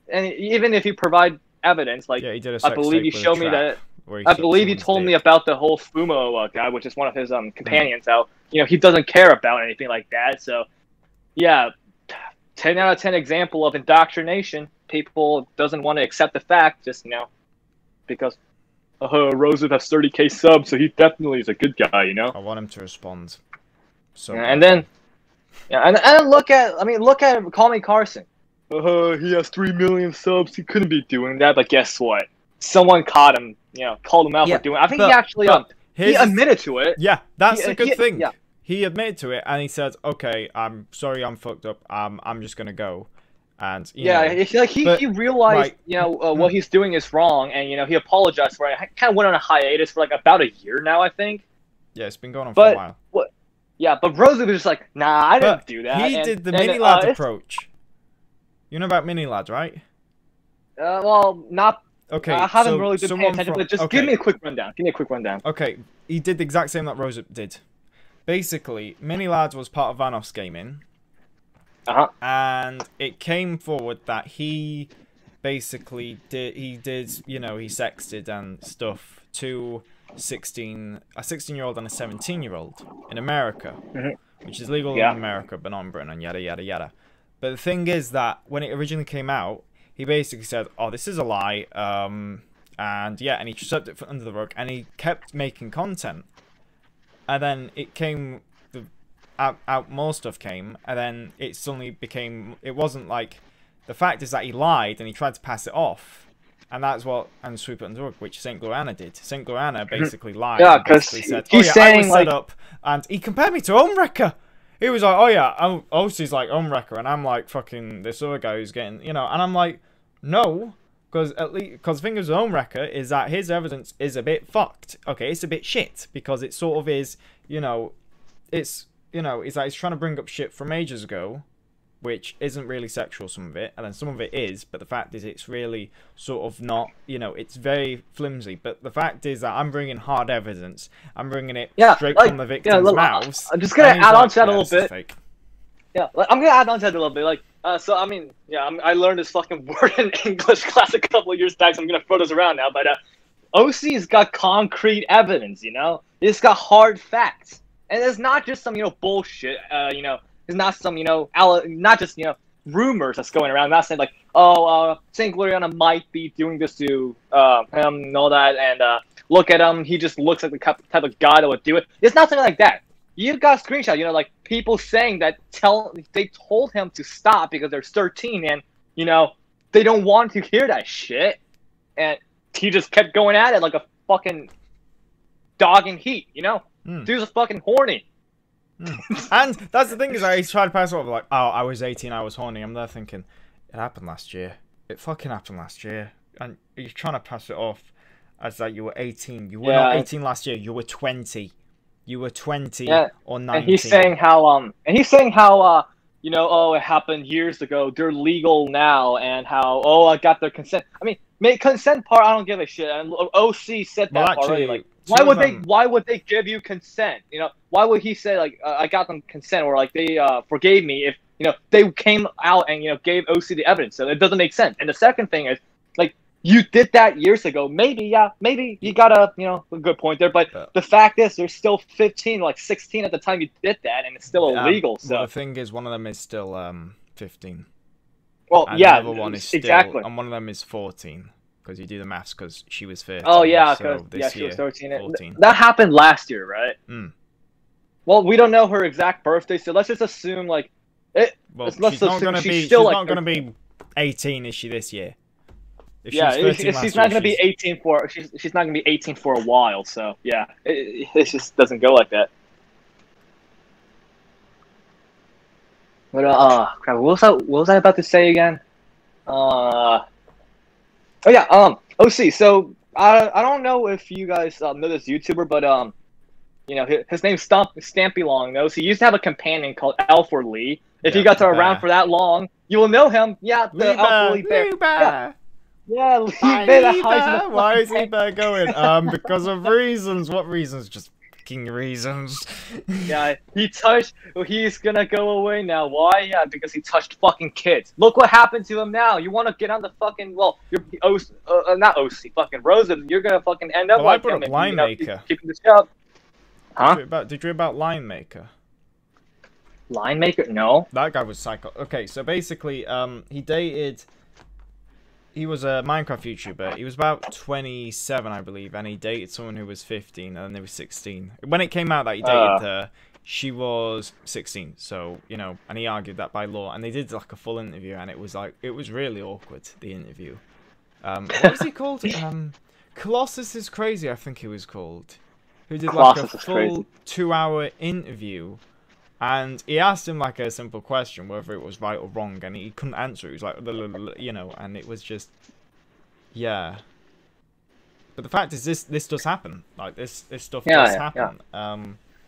And even if you provide evidence, he did a I believe you showed me that. I believe you told me about the whole Fumo guy, which is one of his companions. How he doesn't care about anything like that. So, yeah, 10 out of 10 example of indoctrination. People doesn't want to accept the fact, just because Roseph has 30K subs, so he definitely is a good guy. I want him to respond. So and then, and look at Call Me Carson. He has 3 million subs. He couldn't be doing that, but guess what? Someone caught him. Called him out for doing it. I think he actually he admitted to it. Yeah, that's a good thing. Yeah. He admitted to it, and he said, "Okay, I'm sorry, I'm fucked up. I'm just gonna go." And he realized what he's doing is wrong, and he apologized for it. I kind of went on a hiatus for like about a year now, I think. Yeah, it's been going on for a while. But Rosie was just like, "Nah, I didn't do that." He did the mini lad approach. You know about mini lads, right? Well, not. Okay, I haven't really been paying attention, but just give me a quick rundown. Okay, he did the exact same that Rosa did. Basically, Mini Lads was part of Vanoss Gaming. And it came forward that he basically he sexted and stuff to a 16-year-old and a 17-year-old in America, which is legal in America, but not in Britain, and yada, yada, yada. But the thing is that when it originally came out, he basically said, "Oh, this is a lie," and he swept it under the rug, and he kept making content. And then it came, out more stuff came, and then it suddenly became, it wasn't like, the fact is that he lied, and he tried to pass it off, and that's what, and sweep it under the rug, which St. Gloriana did. St. Gloriana basically lied. Yeah, because he's saying, I was set up, and he compared me to Homewrecker. He was like, "Oh yeah, OC's like Homewrecker," and I'm like, fucking, this other guy who's getting, and I'm like, no, because the thing with Homewrecker is that his evidence is a bit fucked. Okay, it's a bit shit, because it sort of is, it's like he's trying to bring up shit from ages ago, which isn't really sexual, some of it, and then some of it is, but the fact is it's really sort of not, it's very flimsy. But the fact is that I'm bringing hard evidence. I'm bringing it straight from the victim's mouths. I'm just going to add on to that a little bit. Fake. Yeah, I'm going to add on to that a little bit. Like, I learned this fucking word in English class a couple of years back, so I'm going to throw this around now. But OC's got concrete evidence, It's got hard facts. And it's not just some, bullshit, it's not some, not just, rumors that's going around. I'm not saying like, St. Gloriana might be doing this to him and all that, and look at him, he just looks like the type of guy that would do it. It's not something like that. You've got a screenshot, like people saying that they told him to stop because they're 13 and, they don't want to hear that shit. And he just kept going at it like a fucking dog in heat, Dude's a fucking horny. And that's the thing is that he's trying to pass it off like, "Oh, I was 18, I was horny." I'm there thinking, it happened last year. It fucking happened last year. And you're trying to pass it off as that you were 18. You were not 18 last year. You were 20. You were 20 or 19. And he's saying how, it happened years ago. They're legal now, and how, I got their consent. I mean, consent part, I don't give a shit. And OC said that already. Like, why would they give you consent? Why would he say like I got them consent, or like they forgave me if they came out and gave OC the evidence? So it doesn't make sense. And the second thing is like you did that years ago. Maybe you got a good point there, but the fact is they're still 15, like 16 at the time you did that, and it's still illegal. So well, the thing is, one of them is still 15. Well, and yeah, the other one is still, exactly, and one of them is 14. Because you do the maths, because she was 13. Oh yeah, because she was 13. That happened last year, right? Well, we don't know her exact birthday, so let's just assume like it. Well, she's not going to be 18, is she, this year? If she's not going to be 18 for she's not going to be 18 for a while. So yeah, it just doesn't go like that. But crap, what was I about to say again? Oh yeah, OC. So I don't know if you guys know this YouTuber, but his name's Stampy Long. He used to have a companion called Alfred Lee. If you got around for that long, you will know him. Yeah, the Alfred Lee Bear. Yeah, Lee Bear. Why is Lee Bear going? Because of reasons. What reasons? Just reasons. Yeah, he's gonna go away now. Why? Yeah, because he touched fucking kids. Look what happened to him now. You want to get on the fucking, you're not OC, fucking Rosa. You're gonna fucking end up like him. Keeping this up. Huh? Did you read about Line Maker? Line Maker? No. That guy was psycho. Okay, so basically, he was a Minecraft YouTuber. He was about 27, I believe, and he dated someone who was 15, and then they were 16. When it came out that he dated her, she was 16. So, you know, and he argued that by law, and they did like a full interview, and it was really awkward, the interview. What was he called? Colossus is Crazy, I think he was called. Who did like a full 2-hour interview. And he asked him like a simple question, whether it was right or wrong, and he couldn't answer. He was like, you know, and it was just, yeah. But the fact is, this does happen. Like this stuff does happen.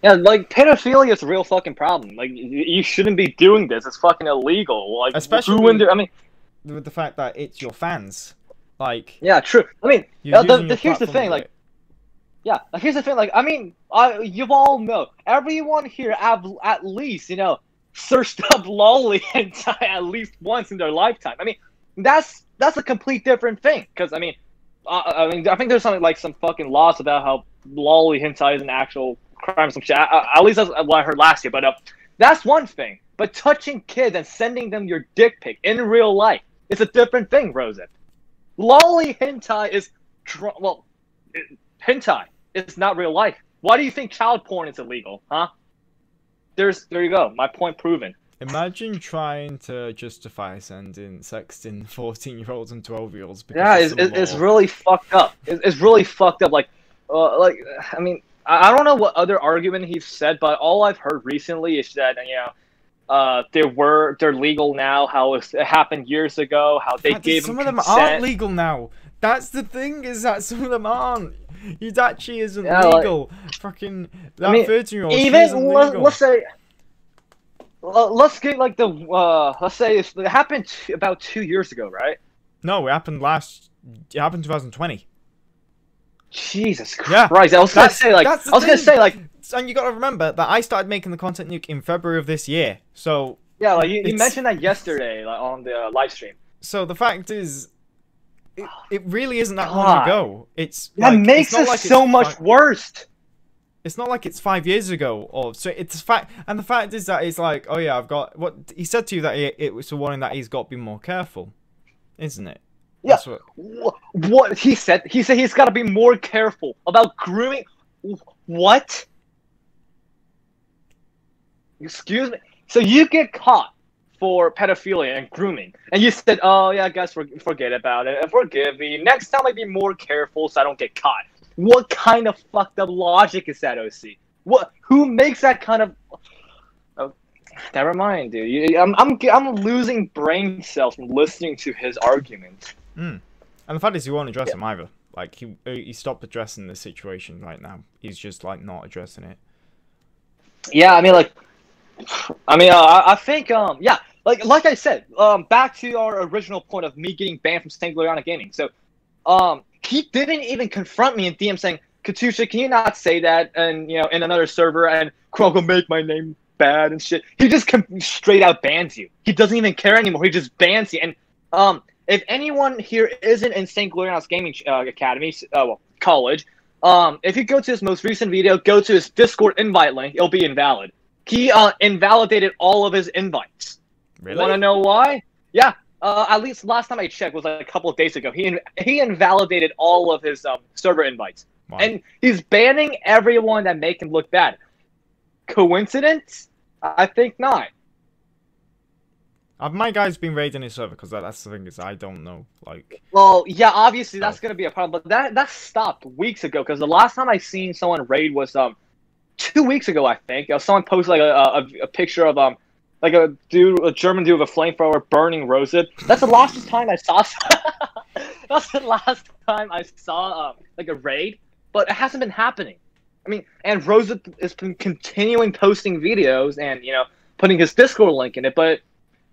Yeah, like pedophilia is a real fucking problem. Like you shouldn't be doing this. It's fucking illegal. Like especially with the fact that it's your fans. Like yeah, true. I mean, here's the thing. Like yeah, here's the thing. Like I mean, you all know, everyone here at least, you know, searched up lolly hentai at least once in their lifetime. I mean, that's a complete different thing. Because I think there's some fucking laws about how lolly hentai is an actual crime or some shit. At least that's what I heard last year. But that's one thing. But touching kids and sending them your dick pic in real life is a different thing, Rosen. Lolly hentai is hentai. It's not real life. Why do you think child porn is illegal, huh? There you go. My point proven. Imagine trying to justify sending sexting 14-year-olds and 12-year-olds. Yeah, it's really fucked up. It's really fucked up. Like, I mean, I don't know what other argument he's said, but all I've heard recently is that they're legal now. How it happened years ago. How they gave them consent. Some of them aren't legal now. That's the thing, is that some of them aren't. It actually isn't legal. Like, fucking that 13-year-old isn't legal. Let's say, let's get like let's say it happened about 2 years ago, right? No, it happened 2020. Jesus Christ! I was gonna say like, and you gotta remember that I started making the content nuke in February of this year. So yeah, like you mentioned that yesterday, like on the live stream. So the fact is, it really isn't that long ago. That makes it so much worse. It's not like it's 5 years ago, or so it's fact. And the fact is that it's like, oh yeah, I've got what he said to you, that it was a warning that he's got to be more careful, isn't it? Yeah. What he said? He said he's got to be more careful about grooming. What? Excuse me. So you get caught for pedophilia and grooming, and you said, "Oh yeah, guys, forget about it and forgive me. Next time, I'll be more careful so I don't get caught." What kind of fucked up logic is that, OC? Who makes that kind of? Oh, never mind, dude. I'm losing brain cells from listening to his argument. And the fact is, he won't address him either. Like he stopped addressing the situation right now. He's just like not addressing it. Yeah, I mean, I think, yeah, like I said, back to our original point of me getting banned from St. Gloriana Gaming. So, he didn't even confront me in DM saying, Katusha, can you not say that? And, you know, in another server, and quote, make my name bad and shit. He just straight out bans you. He doesn't even care anymore. He just bans you. And, if anyone here isn't in St. Gloriana's Gaming Academy, college, if you go to his most recent video, go to his Discord invite link, it'll be invalid. He invalidated all of his invites. Really? Want to know why? Yeah. At least last time I checked was like a couple of days ago. He invalidated all of his server invites. Wow. And he's banning everyone that make him look bad. Coincidence? I think not. My guy's been raiding his server, because that's the thing, is I don't know. Like, well, yeah, obviously that's gonna be a problem, but that stopped weeks ago. Because the last time I seen someone raid was 2 weeks ago, I think. Someone posted like a picture of like a German dude with a flamethrower burning Rosa. That's the last time I saw. That's the last time I saw like a raid, but it hasn't been happening. I mean, and Rosa has been continuing posting videos and, you know, putting his Discord link in it, but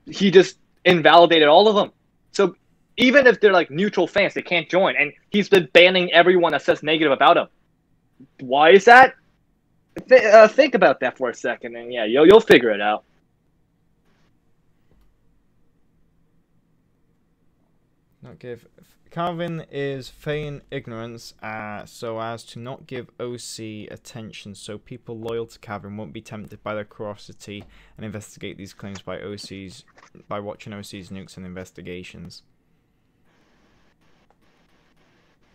he just invalidated all of them. So even if they're like neutral fans, they can't join, and he's been banning everyone that says negative about him. Why is that? Think about that for a second, and yeah, you'll figure it out. Not give. Calvin is feign ignorance so as to not give OC attention, so people loyal to Calvin won't be tempted by their curiosity and investigate these claims by watching OC's nukes and investigations.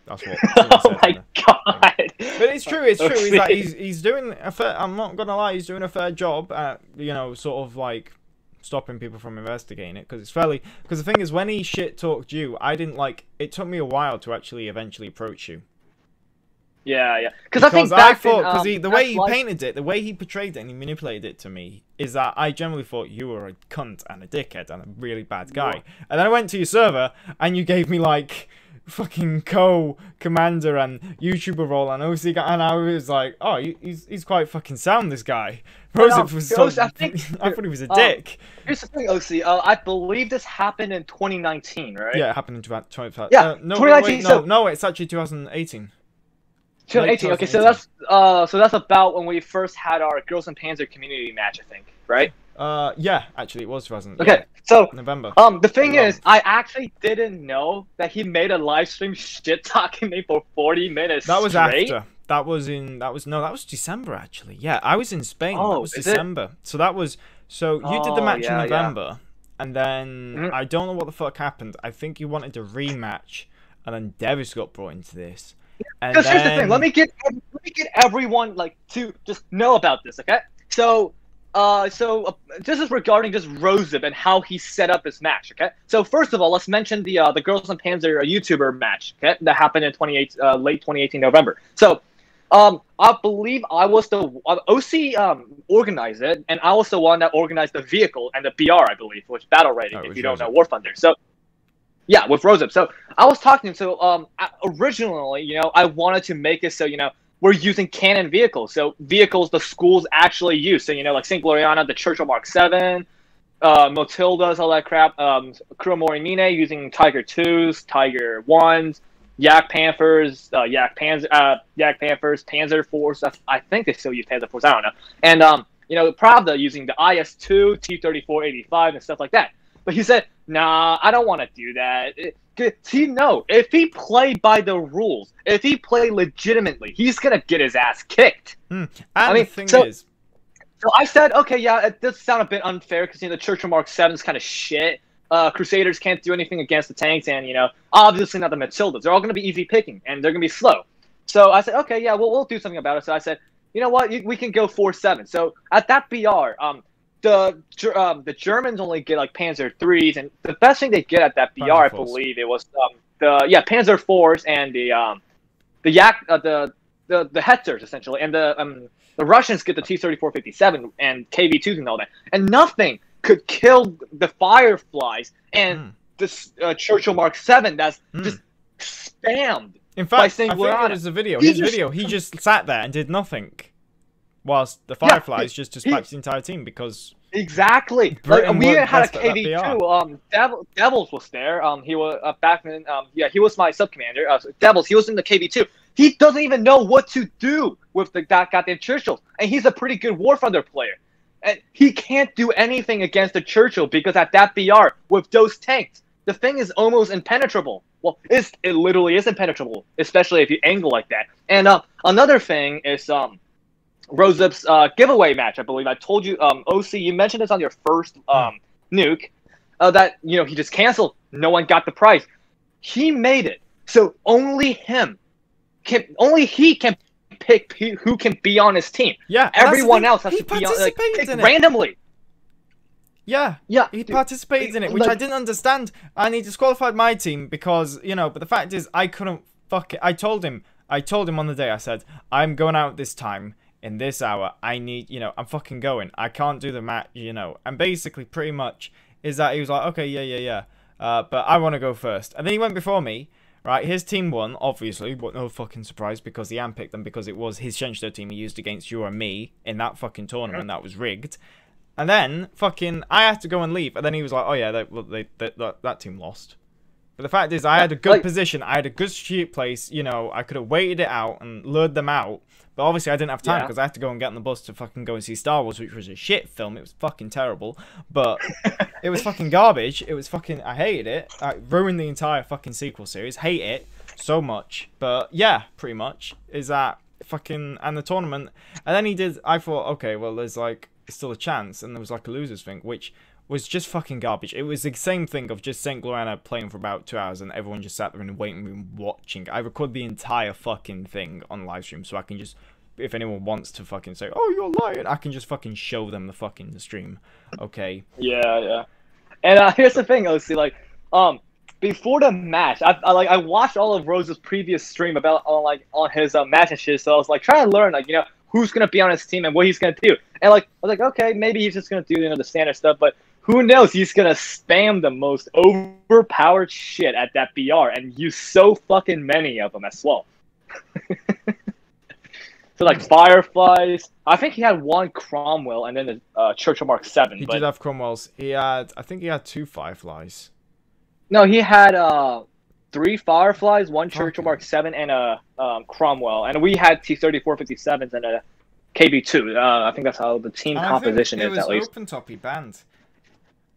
That's what. Oh my god! But it's true. It's true. He's like he's doing a fair. I'm not gonna lie. He's doing a fair job at sort of like stopping people from investigating it, because it's fairly. Because the thing is, when he shit talked you, I didn't like. It took me a while to actually eventually approach you. Yeah. Because I think back because the way he painted it, the way he portrayed it, and he manipulated it to me, is that I generally thought you were a cunt and a dickhead and a really bad guy. Yeah. And then I went to your server, and you gave me like fucking co-commander and YouTuber role and OC guy, and I was like, oh, he's quite fucking sound, this guy. Rosip was so, I thought he was a dick. Here's the thing, OC. I believe this happened in 2019, right? Yeah, it happened in 2019. Yeah, no, 2019. Wait, no, it's actually 2018. 2018. Okay, so that's about when we first had our Girls and Panzer community match, I think, right? Yeah, actually, it was 2000. Okay, yeah. So November. The thing is, I actually didn't know that he made a live stream shit talking me for 40 minutes. That was straight. after. That was December actually. Yeah, I was in Spain. Oh, that was December. So that was you did the match in November, and then I don't know what the fuck happened. I think you wanted a rematch, and then Devis got brought into this. Because here's the thing. Let me get everyone like to just know about this, okay? So this is regarding just Rosip and how he set up his match, okay? So first of all, let's mention the Girls and Panzer YouTuber match, okay? That happened in late 2018 November. So, I believe I was the OC organized it, and I was the one that organized the vehicle and the BR, I believe, which battle rating, if you don't know War Thunder. So, yeah, with Rosip. So I was talking to him. So originally, I wanted to make it so we're using canon vehicles, so vehicles the schools actually use. So, like St. Gloriana, the Churchill Mark 7, Matildas, all that crap. Kuromori Mine using Tiger 2s, Tiger 1s, Yak Panthers, Panzer Force. I think they still use Panzer Force, I don't know. And, Pravda using the IS-2, T-34-85, and stuff like that. But he said, nah, I don't want to do that. If he played by the rules, if he played legitimately, he's going to get his ass kicked. And the thing is... So I said, okay, yeah, it does sound a bit unfair because, the Churchill Mark 7 is kind of shit. Crusaders can't do anything against the tanks, and, obviously not the Matildas. They're all going to be easy picking, and they're going to be slow. So I said, okay, yeah, we'll do something about it. So I said, you know what, we can go 4-7. So at that BR, the Germans only get like Panzer 3s, and the best thing they get at that BR, I believe, it was Panzer 4s and the Hetzers essentially, and the Russians get the T-34-57 and KV-2s and all that, and nothing could kill the Fireflies and this Churchill Mark 7 that's just spammed. In fact, I think it was the video. He just sat there and did nothing. Whilst the Fireflies just dispatched the entire team because exactly. Like, we had a KV-2. Devils was there. He was back then. He was my sub commander. Devils. He was in the KV-2. He doesn't even know what to do with that goddamn Churchill, and he's a pretty good War Thunder player. And he can't do anything against the Churchill because at that BR with those tanks, the thing is almost impenetrable. Well, it literally is impenetrable, especially if you angle like that. And another thing is Rosip's giveaway match, I believe. I told you, OC, you mentioned this on your first nuke, that, he just canceled. No one got the prize. He made it. So only he can pick who can be on his team. Yeah. Everyone else has to be on, picked randomly. Yeah. He participated in it, which I didn't understand. And he disqualified my team because, but the fact is, I couldn't fuck it. I told him on the day, I said, I'm going out this time. In this hour, I need, I'm fucking going. I can't do the match, And basically, pretty much, is that he was like, okay, yeah. But I want to go first. And then he went before me, right? His team won, obviously, but no fucking surprise because he handpicked them because it was his Shenshito team he used against you or me in that fucking tournament that was rigged. And then, fucking, I had to go and leave. And then he was like, oh yeah, that team lost. But the fact is, I had a good position. I had a good strategic place. You know, I could have waited it out and lured them out. But obviously, I didn't have time because I had to go and get on the bus to fucking go and see Star Wars, which was a shit film. It was fucking terrible. But it was fucking garbage. It was fucking... I hated it. I ruined the entire fucking sequel series. Hate it so much. But yeah, pretty much. Is that fucking... And the tournament... And then he did... I thought, okay, well, there's like still a chance. And there was like a losers thing, which... was just fucking garbage. It was the same thing of just St. Gloriana playing for about 2 hours and everyone just sat there in the waiting room watching. I recorded the entire fucking thing on live stream so I can just, if anyone wants to fucking say, oh, you're lying, I can just fucking show them the fucking stream. Okay. Yeah. And here's the thing, OC, like, before the match, I watched all of Rose's previous stream about on his match and shit, so I was like trying to learn, like, you know, who's gonna be on his team and what he's gonna do. And like I was like, okay, maybe he's just gonna do, you know, the standard stuff, but who knows? He's gonna spam the most overpowered shit at that BR and use so fucking many of them as well. So like Fireflies, I think he had one Cromwell and then the Churchill Mark 7. He did have Cromwells. He had, I think he had 2 Fireflies. No, he had 3 Fireflies, 1 Churchill Mark 7, and a Cromwell, and we had T-3457s and a KB2. I think that's how the team composition is, at least. It was Open Top he banned.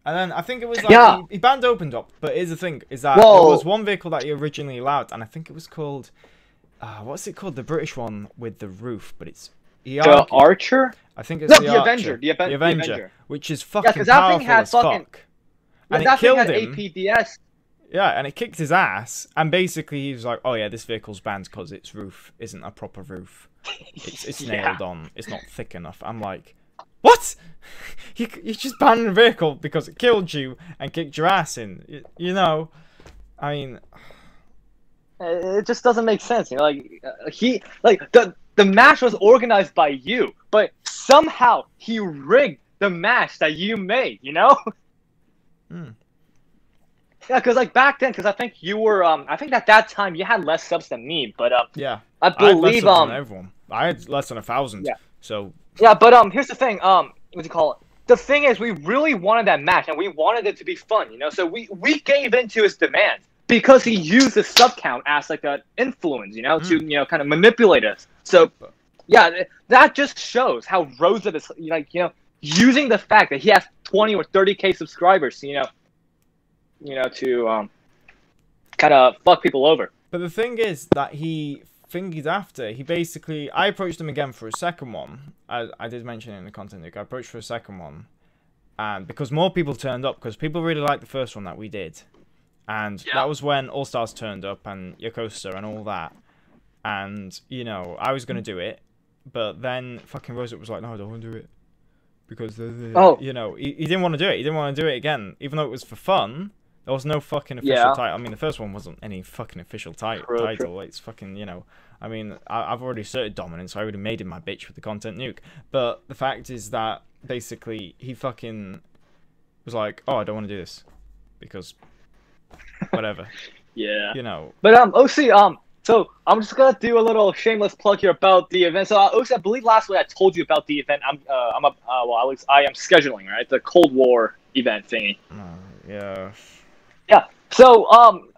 And then I think it was like he banned Open Top, but here's the thing, is that there was one vehicle that he originally allowed, and I think it was called, what's it called? The British one with the roof, but it's... The Archer? I think it's the Avenger. The Avenger. Which is fucking powerful as fuck. And it killed him. APDS. Yeah, and it kicked his ass, and basically he was like, oh yeah, this vehicle's banned because its roof isn't a proper roof. It's nailed on. It's not thick enough. I'm like... What? You just banned a vehicle because it killed you and kicked your ass in. You know, I mean, it just doesn't make sense. You know, like the match was organized by you, but somehow he rigged the match that you made. You know? Yeah, because like back then, because I think you were, I think at that time you had less subs than me, but yeah, I believe I had less subs than everyone. I had less than 1,000. Yeah. So. Yeah, but here's the thing. What do you call it? The thing is, we really wanted that match, and we wanted it to be fun, you know. So we gave into his demands because he used the sub count as like an influence, you know, to kind of manipulate us. So yeah, that just shows how Rosa is, like, you know, using the fact that he has 20 or 30K subscribers, you know, to kind of fuck people over. But the thing is that he basically, I approached him again for a second one. I did mention it in the content, Nick. I approached for a second one, and because more people turned up, because people really liked the first one that we did, and that was when All Stars turned up and Yokosuka and all that, and you know, I was gonna do it, but then fucking Rosa was like, no, I don't want to do it because you know, he didn't want to do it. He didn't want to do it again, even though it was for fun. There was no fucking official title. I mean, the first one wasn't any fucking official title. It's fucking, you know... I mean, I've already asserted dominance, so I already made him my bitch with the content nuke. But the fact is that, basically, he fucking was like, oh, I don't want to do this. Because... whatever. Yeah. You know. But, OC, so I'm just gonna do a little shameless plug here about the event. So, OC, I believe last week I told you about the event well, at least I am scheduling, right? The Cold War event thingy. Yeah. Yeah, so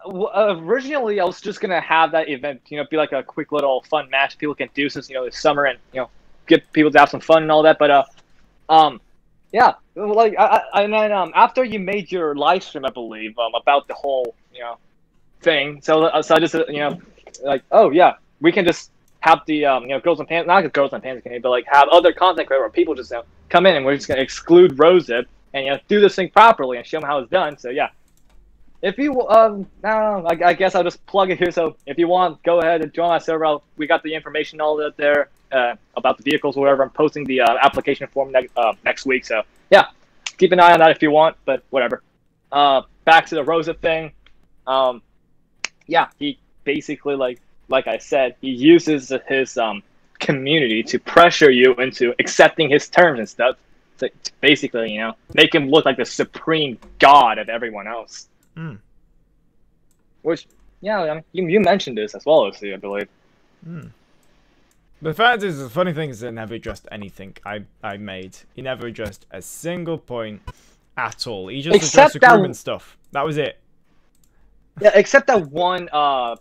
originally I was just gonna have that event, you know, be like a quick little fun match people can do since, you know, it's summer and, you know, get people to have some fun and all that. But yeah, like and then after you made your live stream, I believe, about the whole, you know, thing. So I just, you know, like, oh yeah, we can just have the you know, girls and pants, not girls and pants, but like have other content creators where people just, you know, come in and we're just gonna exclude Rosip and, you know, do this thing properly and show them how it's done. So yeah. If you, I guess I'll just plug it here. So if you want, go ahead and join my server. We got the information all that there about the vehicles or whatever. I'm posting the application form next week. So yeah, keep an eye on that if you want, but whatever. Back to the Rosa thing. Yeah, he basically, like I said, he uses his community to pressure you into accepting his terms and stuff. To basically, you know, make him look like the supreme god of everyone else. Which, yeah, I mean, you mentioned this as well, I believe. The fact is, the funny thing is, that never addressed anything I made. He never addressed a single point at all. He just addressed the crewman stuff. That was it. Yeah, except that one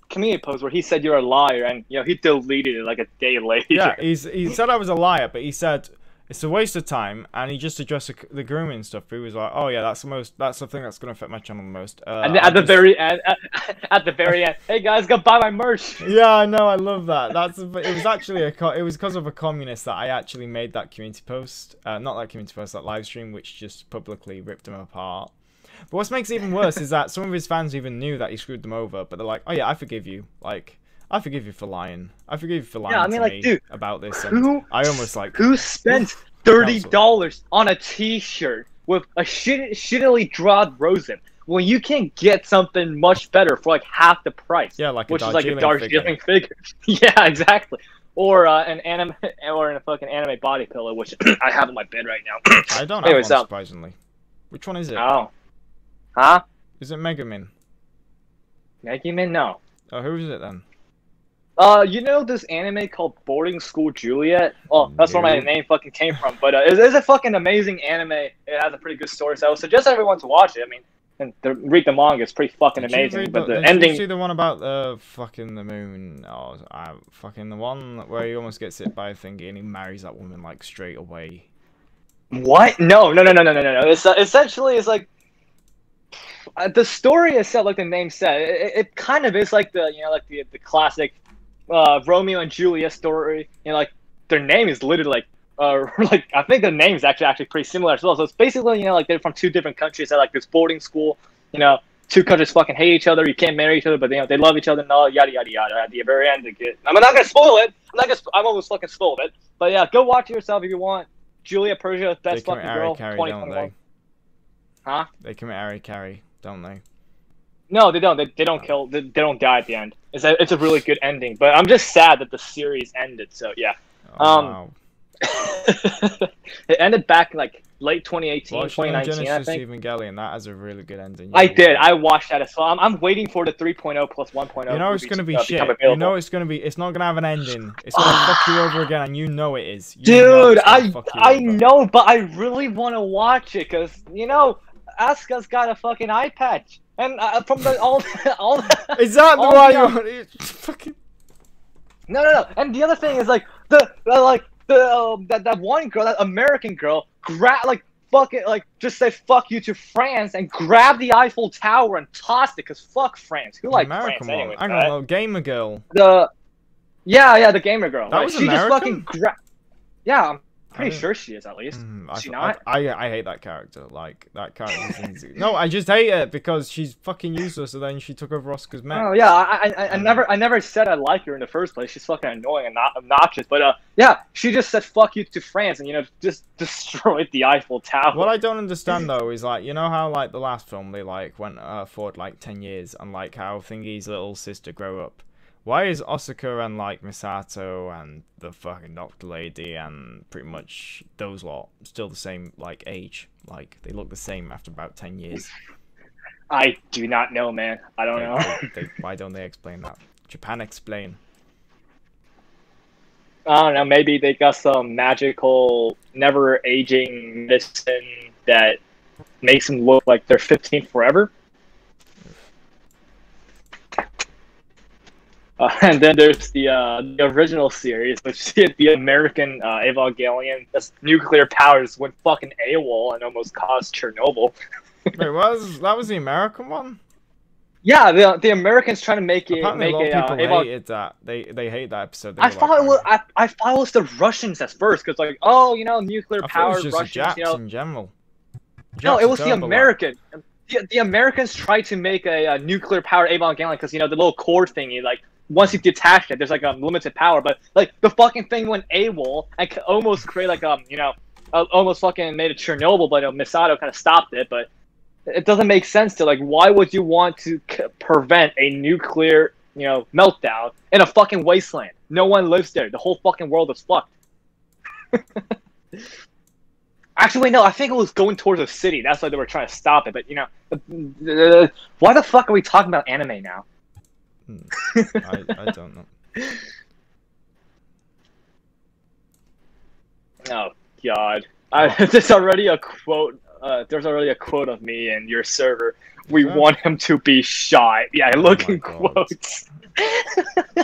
community post where he said you're a liar, and he deleted it like a day later. Yeah, he said I was a liar, but he said it's a waste of time, and he just addressed the grooming stuff. He was like, "Oh yeah, that's the thing that's gonna affect my channel the most." And then at the very end, hey guys, go buy my merch. Yeah, I know, I love that. It was actually it was because of a communist that I actually made that community post, not that community post, that live stream, which just publicly ripped him apart. But what makes it even worse is that some of his fans even knew that he screwed them over, but they're like, "Oh yeah, I forgive you. Like, I forgive you for lying. I forgive you for lying to me dude, about this." Who? I almost like who spent $30 on a T-shirt with a shittily drawn Rosen when you can get something much better for like half the price? Yeah, like which a is like a Darjeeling figure. Yeah, exactly. Or an anime, or a fucking anime body pillow, which I have on my bed right now. I don't have one, surprisingly. Which one is it? Oh. Huh? Is it Megumin? Megumin? No. Oh, who is it then? You know this anime called Boarding School Juliet? Oh, that's where my name fucking came from. But it's a fucking amazing anime. It has a pretty good story, so I would suggest everyone to watch it. I mean, and read the manga. It's pretty fucking amazing. But the ending. Did you see the one about fucking the moon? Oh, fucking the one where he almost gets hit by a thingy and he marries that woman like straight away. What? No. It's essentially it's like. The story itself, like the name said, it kind of is like the the classic Romeo and Juliet story. Like their name is literally like I think the name is actually pretty similar as well. So it's basically like they're from two different countries at like this boarding school. Two countries fucking hate each other. You can't marry each other, but they love each other and all yada yada yada. At the very end, I'm not gonna spoil it. I'm almost fucking spoiled it. But yeah, go watch it yourself if you want. Julia Persia, best fucking girl, 2021. Huh? They commit Ari-Kari, don't they? No, they don't. They don't kill. They don't die at the end. It's a really good ending. But I'm just sad that the series ended. So yeah. Wow. It ended back in like late 2018, Watch 2019. Genesis I think. Evangelion. That has a really good ending. I did. I watched that as well. I'm waiting for the 3.0 plus 1.0. You know it's gonna be shit. You know it's gonna be. It's not gonna have an ending. It's gonna fuck you over again, and you know it is. Dude, I know, but I really want to watch it because Asuka's got a fucking eye patch, and from the all. Is that the why you want it? Fucking. No. And the other thing is that one girl, that American girl, just say fuck you to France and grab the Eiffel Tower and toss it, cause fuck France. Who likes France anyway? I don't know, gamer girl. The gamer girl. That was American? Just fucking yeah, I'm pretty sure she is at least. Is she not? I hate that character. Like that character. No, I just hate it because she's fucking useless, and then she took over Oscar's mech. Oh yeah, I never said I like her in the first place. She's fucking annoying and not obnoxious. But yeah, she just said fuck you to France and just destroyed the Eiffel Tower. What I don't understand though is like how like the last film they like went forward like 10 years and like how Thingy's little sister grew up. Why is Asuka and like Misato and the fucking Doctor Lady and pretty much those lot still the same like age? Like they look the same after about 10 years. I do not know, man. I don't know. Why don't they explain that? Japan explain. I don't know. Maybe they got some magical, never aging medicine that makes them look like they're 15 forever. And then there's the original series, which is the American Evangelion. That's nuclear powers went fucking AWOL and almost caused Chernobyl. Wait, that was the American one? Yeah, the Americans trying to make it. Apparently make a lot of people hated that. They hate that episode. I thought it was the Russians at first, because like, nuclear power. It was just Japs in general. No, it was the American. The Americans tried to make a nuclear powered Evangelion because the little cord thingy, like once you detach it, there's like a limited power, but like the fucking thing went AWOL and could almost create like almost fucking made a Chernobyl, but Misato kind of stopped it. But it doesn't make sense to like, why would you want to prevent a nuclear meltdown in a fucking wasteland? No one lives there. The whole fucking world is fucked. Actually, no, I think it was going towards a city. That's why they were trying to stop it. But why the fuck are we talking about anime now? I don't know. Oh God, there's already a quote a quote of me in your server. We want him to be shot. Yeah, look in quotes.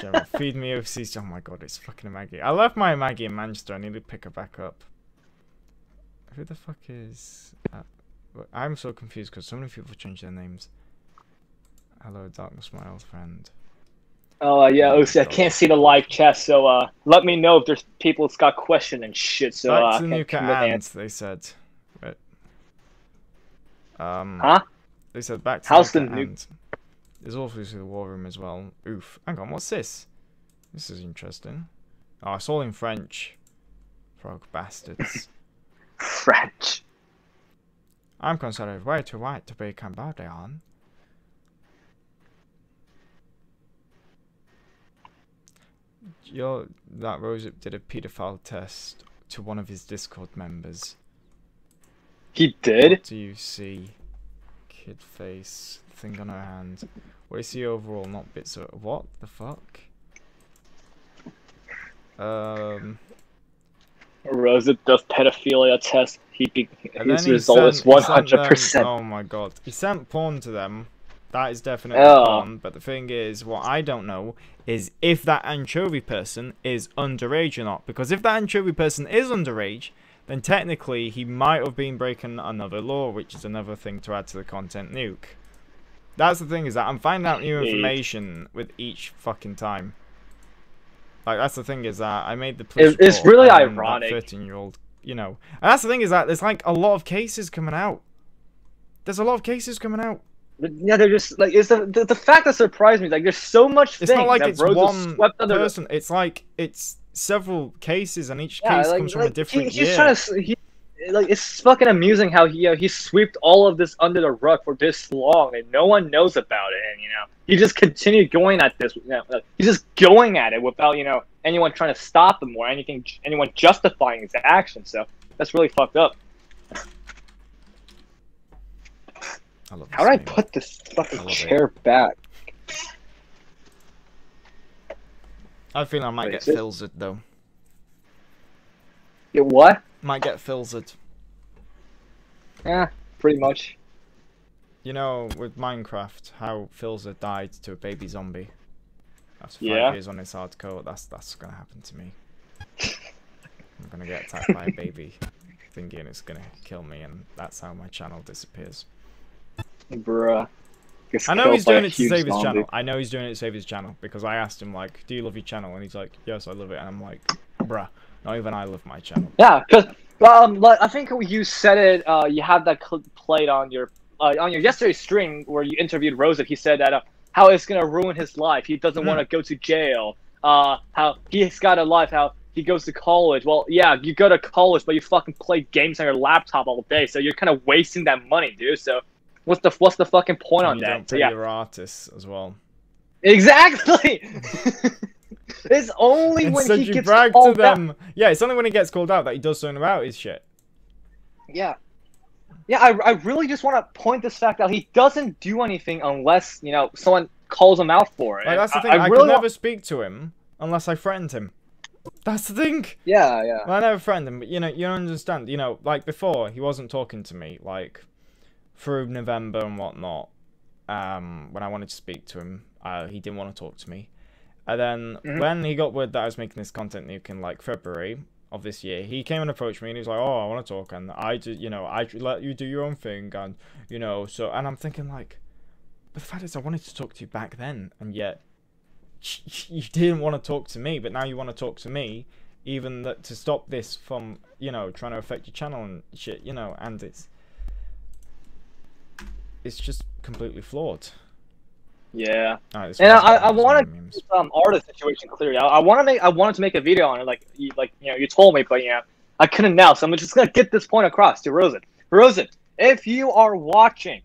Gemma, feed me overseas. Oh my god, it's fucking Maggie. I left my Maggie in Manchester. I need to pick her back up. Who the fuck is... I'm so confused because so many people change their names. Hello, Darkness, my old friend. Oh, yeah, OC, I can't see the live chat, so let me know if there's people that's got questions and shit, so back to Nuka and, they said. But, huh? They said back to How's Nuka the and. There's obviously the war room as well. Oof. Hang on, what's this? This is interesting. Oh, it's all in French. Frog bastards. French. I'm considered way too white to be Cambodian. That Rosip did a paedophile test to one of his Discord members. He did? What do you see? Kid face, thing on her hand. What do you see overall, not bits of... What the fuck? Rosip does pedophilia test. His result is 100%. Oh my god. He sent porn to them. That is definitely porn. But the thing is, what I don't know is if that anchovy person is underage or not. Because if that anchovy person is underage, then technically he might have been breaking another law, which is another thing to add to the content nuke. That's the thing, is that I'm finding out new information with each fucking time. Like, that's the thing, is that I made the police It's really ironic. 13-year-old, you know. And that's the thing, is that there's like a lot of cases coming out. There's a lot of cases coming out. Yeah, they're just like, it's the fact that surprised me. Like, there's so much. It's not like it's one person. It's like it's several cases, and each case comes from a different year. He's trying to. Like, it's fucking amusing how he swept all of this under the rug for this long, and no one knows about it. And he just continued going at this. He's just going at it without anyone trying to stop him or anyone justifying his actions. So that's really fucked up. How do I put this fucking chair back? I feel I might get filzed though. Get what? Might get filzed. Yeah, pretty much. You know, with Minecraft, how Filzer died to a baby zombie. After 5 years on his hardcore, that's gonna happen to me. I'm gonna get attacked by a baby thingy and it's gonna kill me, and that's how my channel disappears. Bruh. I know he's doing it to save his channel. I know he's doing it to save his channel, because I asked him, like, do you love your channel? And he's like, yes, I love it. And I'm like, bruh, not even I love my channel. Yeah, because like, I think you said it, you had that played on your yesterday's stream where you interviewed Rosa. He said that how it's gonna ruin his life. He doesn't want to go to jail. How he's got a life. How he goes to college. Well, yeah, you go to college, but you fucking play games on your laptop all day, so you're kind of wasting that money, dude. So what's the fucking point on that? Don't pay your artists as well. Exactly. It's only when he gets called out. Yeah, it's only when he gets called out that he does something about his shit. Yeah. Yeah, I really just want to point this fact out. He doesn't do anything unless, someone calls him out for it. Like, that's the thing. I could never speak to him unless I threatened him. That's the thing. Yeah, yeah. Well, I never threatened him, but, you understand. Like, before, he wasn't talking to me, like, through November and whatnot. When I wanted to speak to him, he didn't want to talk to me. And then when he got word that I was making this content nuke in like February of this year, he came and approached me and he was like, "Oh, I want to talk," and I did, I let you do your own thing, and so, and I'm thinking like, but the fact is, I wanted to talk to you back then, and yet you didn't want to talk to me, but now you want to talk to me, even that to stop this from trying to affect your channel and shit, and it's just completely flawed. Yeah, and I want to make this artist situation clear. I wanted to make a video on it, like you told me, but I couldn't now. So I'm just gonna get this point across to Rosen. Rosen, if you are watching,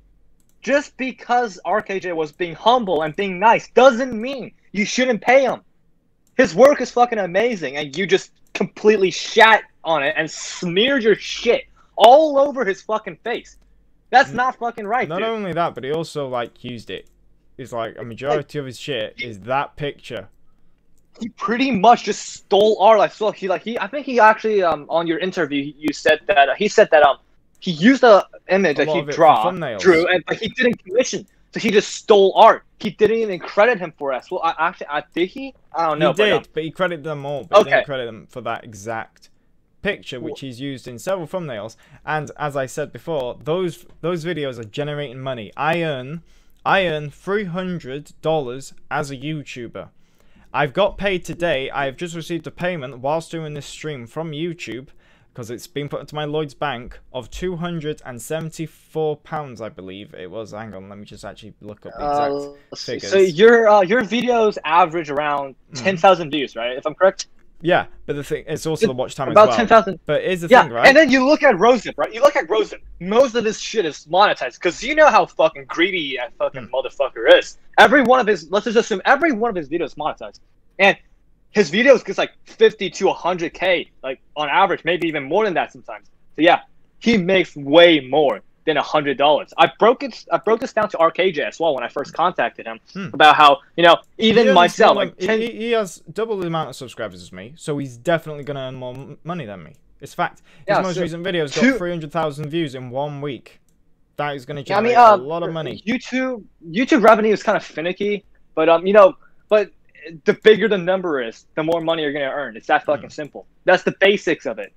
just because RKJ was being humble and being nice doesn't mean you shouldn't pay him. His work is fucking amazing, and you just completely shat on it and smeared your shit all over his fucking face. That's not fucking right. Not only that, but he also like used it. It's like a majority of his shit is that picture. He pretty much just stole art. I think he actually on your interview you said that he said that he used the image A that lot he of it for drew, thumbnails. but he didn't commission. So he just stole art. He didn't even credit him for it. Well, did he? I don't know. He did, but he credited them all. But he Okay. didn't credit them for that exact picture, which he's used in several thumbnails. And as I said before, those videos are generating money. I earn $300 as a YouTuber. I've got paid today. I've just received a payment whilst doing this stream from YouTube, because it's been put into my Lloyd's bank, of £274, I believe it was. Hang on, let me just actually look up the exact figures. So your videos average around 10,000 views, right? If I'm correct. Yeah, but the thing, it's also the watch time about as well. 10,000. But here's the thing, right? And then you look at Rosip, right? You look at Rosip. Most of this shit is monetized, because you know how fucking greedy that fucking motherfucker is. Every one of his, let's just assume every one of his videos is monetized, and his videos gets like 50 to 100K, like on average, maybe even more than that sometimes. So yeah, he makes way more than $100. I broke this down to RKJ as well when I first contacted him about how, you know, even myself, like he has double the amount of subscribers as me, so he's definitely gonna earn more money than me. It's fact. His most recent videos got 300,000 views in 1 week. That is gonna generate a lot of money. YouTube revenue is kind of finicky, but you know, but the bigger the number is, the more money you're gonna earn. It's that fucking simple. That's the basics of it.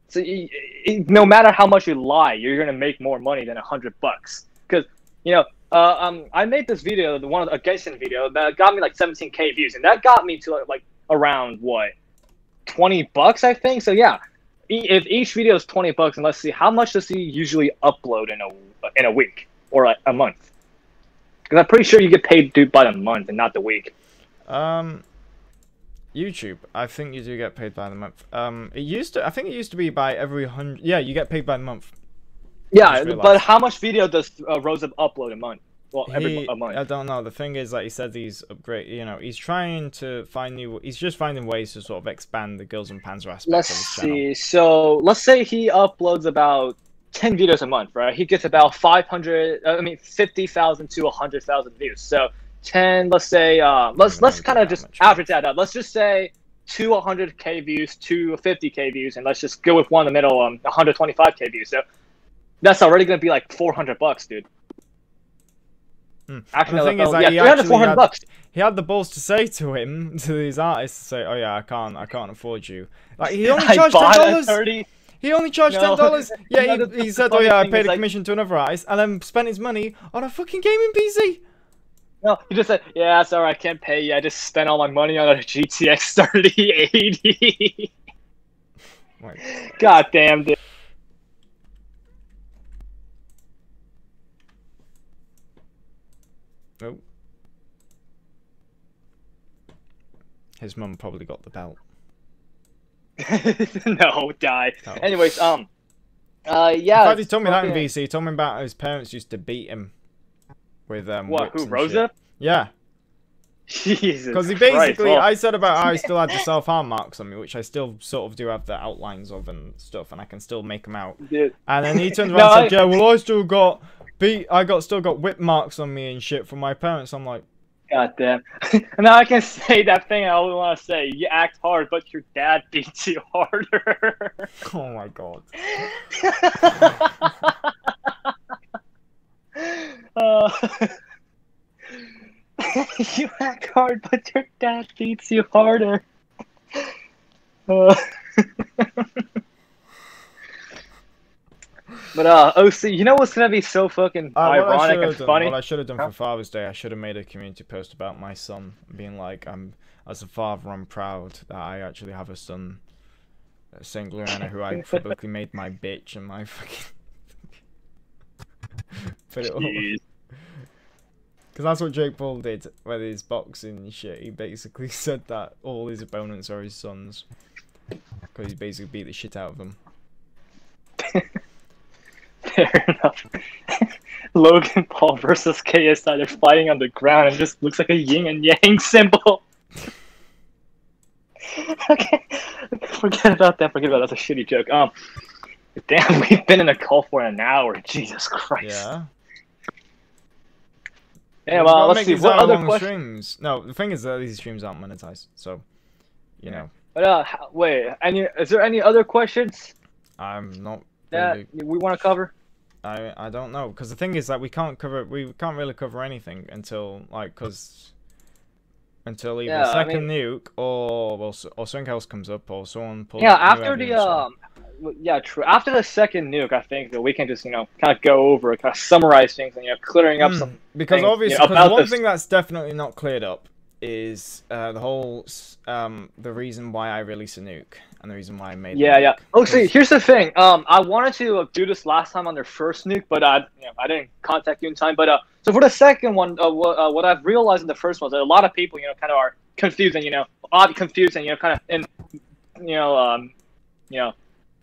So no matter how much you lie, you're gonna make more money than $100. Because you know, I made this video, a Gangsta video that got me like 17K views, and that got me to like around what, $20, I think. So yeah, if each video is $20, and let's see how much does he usually upload in a week or like a month? Because I'm pretty sure you get paid by the month and not the week. YouTube, I think you do get paid by the month. I think it used to be by every 100. Yeah, you get paid by the month. Yeah, but how much video does Rosip upload a month? Well, every month. I don't know. The thing is, like he said, he's he's trying to find he's just finding ways to sort of expand the Girls and Panzer aspect of his channel. Let's see. So let's say he uploads about 10 videos a month, right? He gets about 50,000 to 100,000 views. So 10, let's say, let's kind of just average that up. Let's just say 200K views, 250K views, and let's just go with one in the middle, 125K views. So that's already gonna be like $400, dude. Actually, the thing is, like, he had the balls to say to these artists, to say, "Oh yeah, I can't afford you." Like he only charged $10. He only charged $10. Yeah, he said, "Oh yeah, I paid a commission to another artist," and then spent his money on a fucking gaming PC. No, he just said, "Yeah, sorry, I can't pay you. I just spent all my money on a GTX 3080." God damn, dude. Nope. His mum probably got the belt. No, die. Oh. Anyways, yeah. In fact, he told me that in VC. He told me about his parents used to beat him with what? Whips who? Rosa? Yeah. Jesus. Because he basically, I said about how I still had the self-harm marks on me, which I still sort of do have the outlines of and stuff, and I can still make them out. Dude. And then he turned around and said, "Yeah, well, I still got whip marks on me and shit from my parents." I'm like, God damn. Now I can say that thing I always want to say. You act hard, but your dad beats you harder. Oh my god. You act hard, but your dad beats you harder. But OC, you know what's gonna be so fucking ironic and funny? What I should have done for Father's Day, I should have made a community post about my son, being like, as a father, I'm proud that I actually have a son, Saint Gloriana, who I publicly made my bitch and my fucking. Put it all. Because that's what Jake Paul did with his boxing and shit. He basically said that all his opponents are his sons. Because he basically beat the shit out of them. Fair enough. Logan Paul versus KSI, they're fighting on the ground and just looks like a yin and yang symbol. Okay, forget about that. That's a shitty joke. Damn, we've been in a call for an hour. Jesus Christ. Yeah. Yeah, well, let's see. What other questions? No, the thing is that these streams aren't monetized, so, you know. But wait, is there any other questions? I'm not that we want to cover? I don't know, because the thing is that we can't really cover anything until until either the second nuke or something else comes up or someone pulls. Yeah, after the yeah, true. After the second nuke, I think that we can just kind of go over, kind of summarize things, and clearing up some. Because things, obviously, because one thing that's definitely not cleared up is the whole the reason why I released a nuke and the reason why I made. Yeah. Oh, see, here's the thing. I wanted to do this last time on their first nuke, but I didn't contact you in time. But so for the second one, what I've realized in the first one is that a lot of people, kind of are confused and confused and kind of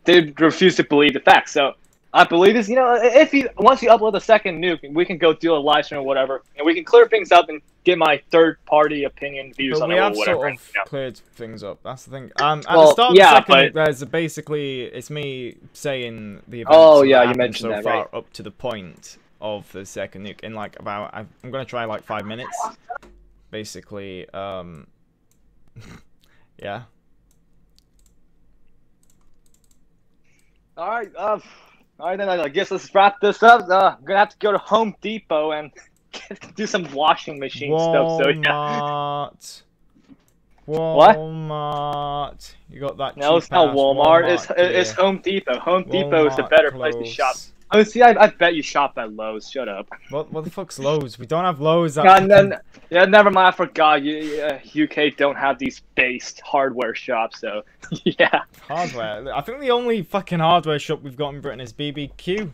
they refuse to believe the facts. So I believe this. Once you upload the second nuke, we can go do a live stream or whatever, and we can clear things up and get my third-party opinion views on it or whatever. We have sort of cleared things up. That's the thing. At the start of the second nuke, there's basically it's me saying the events you mentioned so that, far right? up to the point of the second nuke in like about I'm gonna try like 5 minutes, basically. Yeah. All right, then I guess let's wrap this up. I'm gonna have to go to Home Depot and do some washing machine stuff. So yeah. Walmart. You got that? No, it's not Walmart. It's Home Depot. Home Depot is the better place to shop. Oh, see, I bet you shop at Lowe's. Shut up. What the fuck's Lowe's? We don't have Lowe's. Yeah, never mind. I forgot. UK don't have these based hardware shops, so yeah. Hardware. I think the only fucking hardware shop we've got in Britain is BBQ.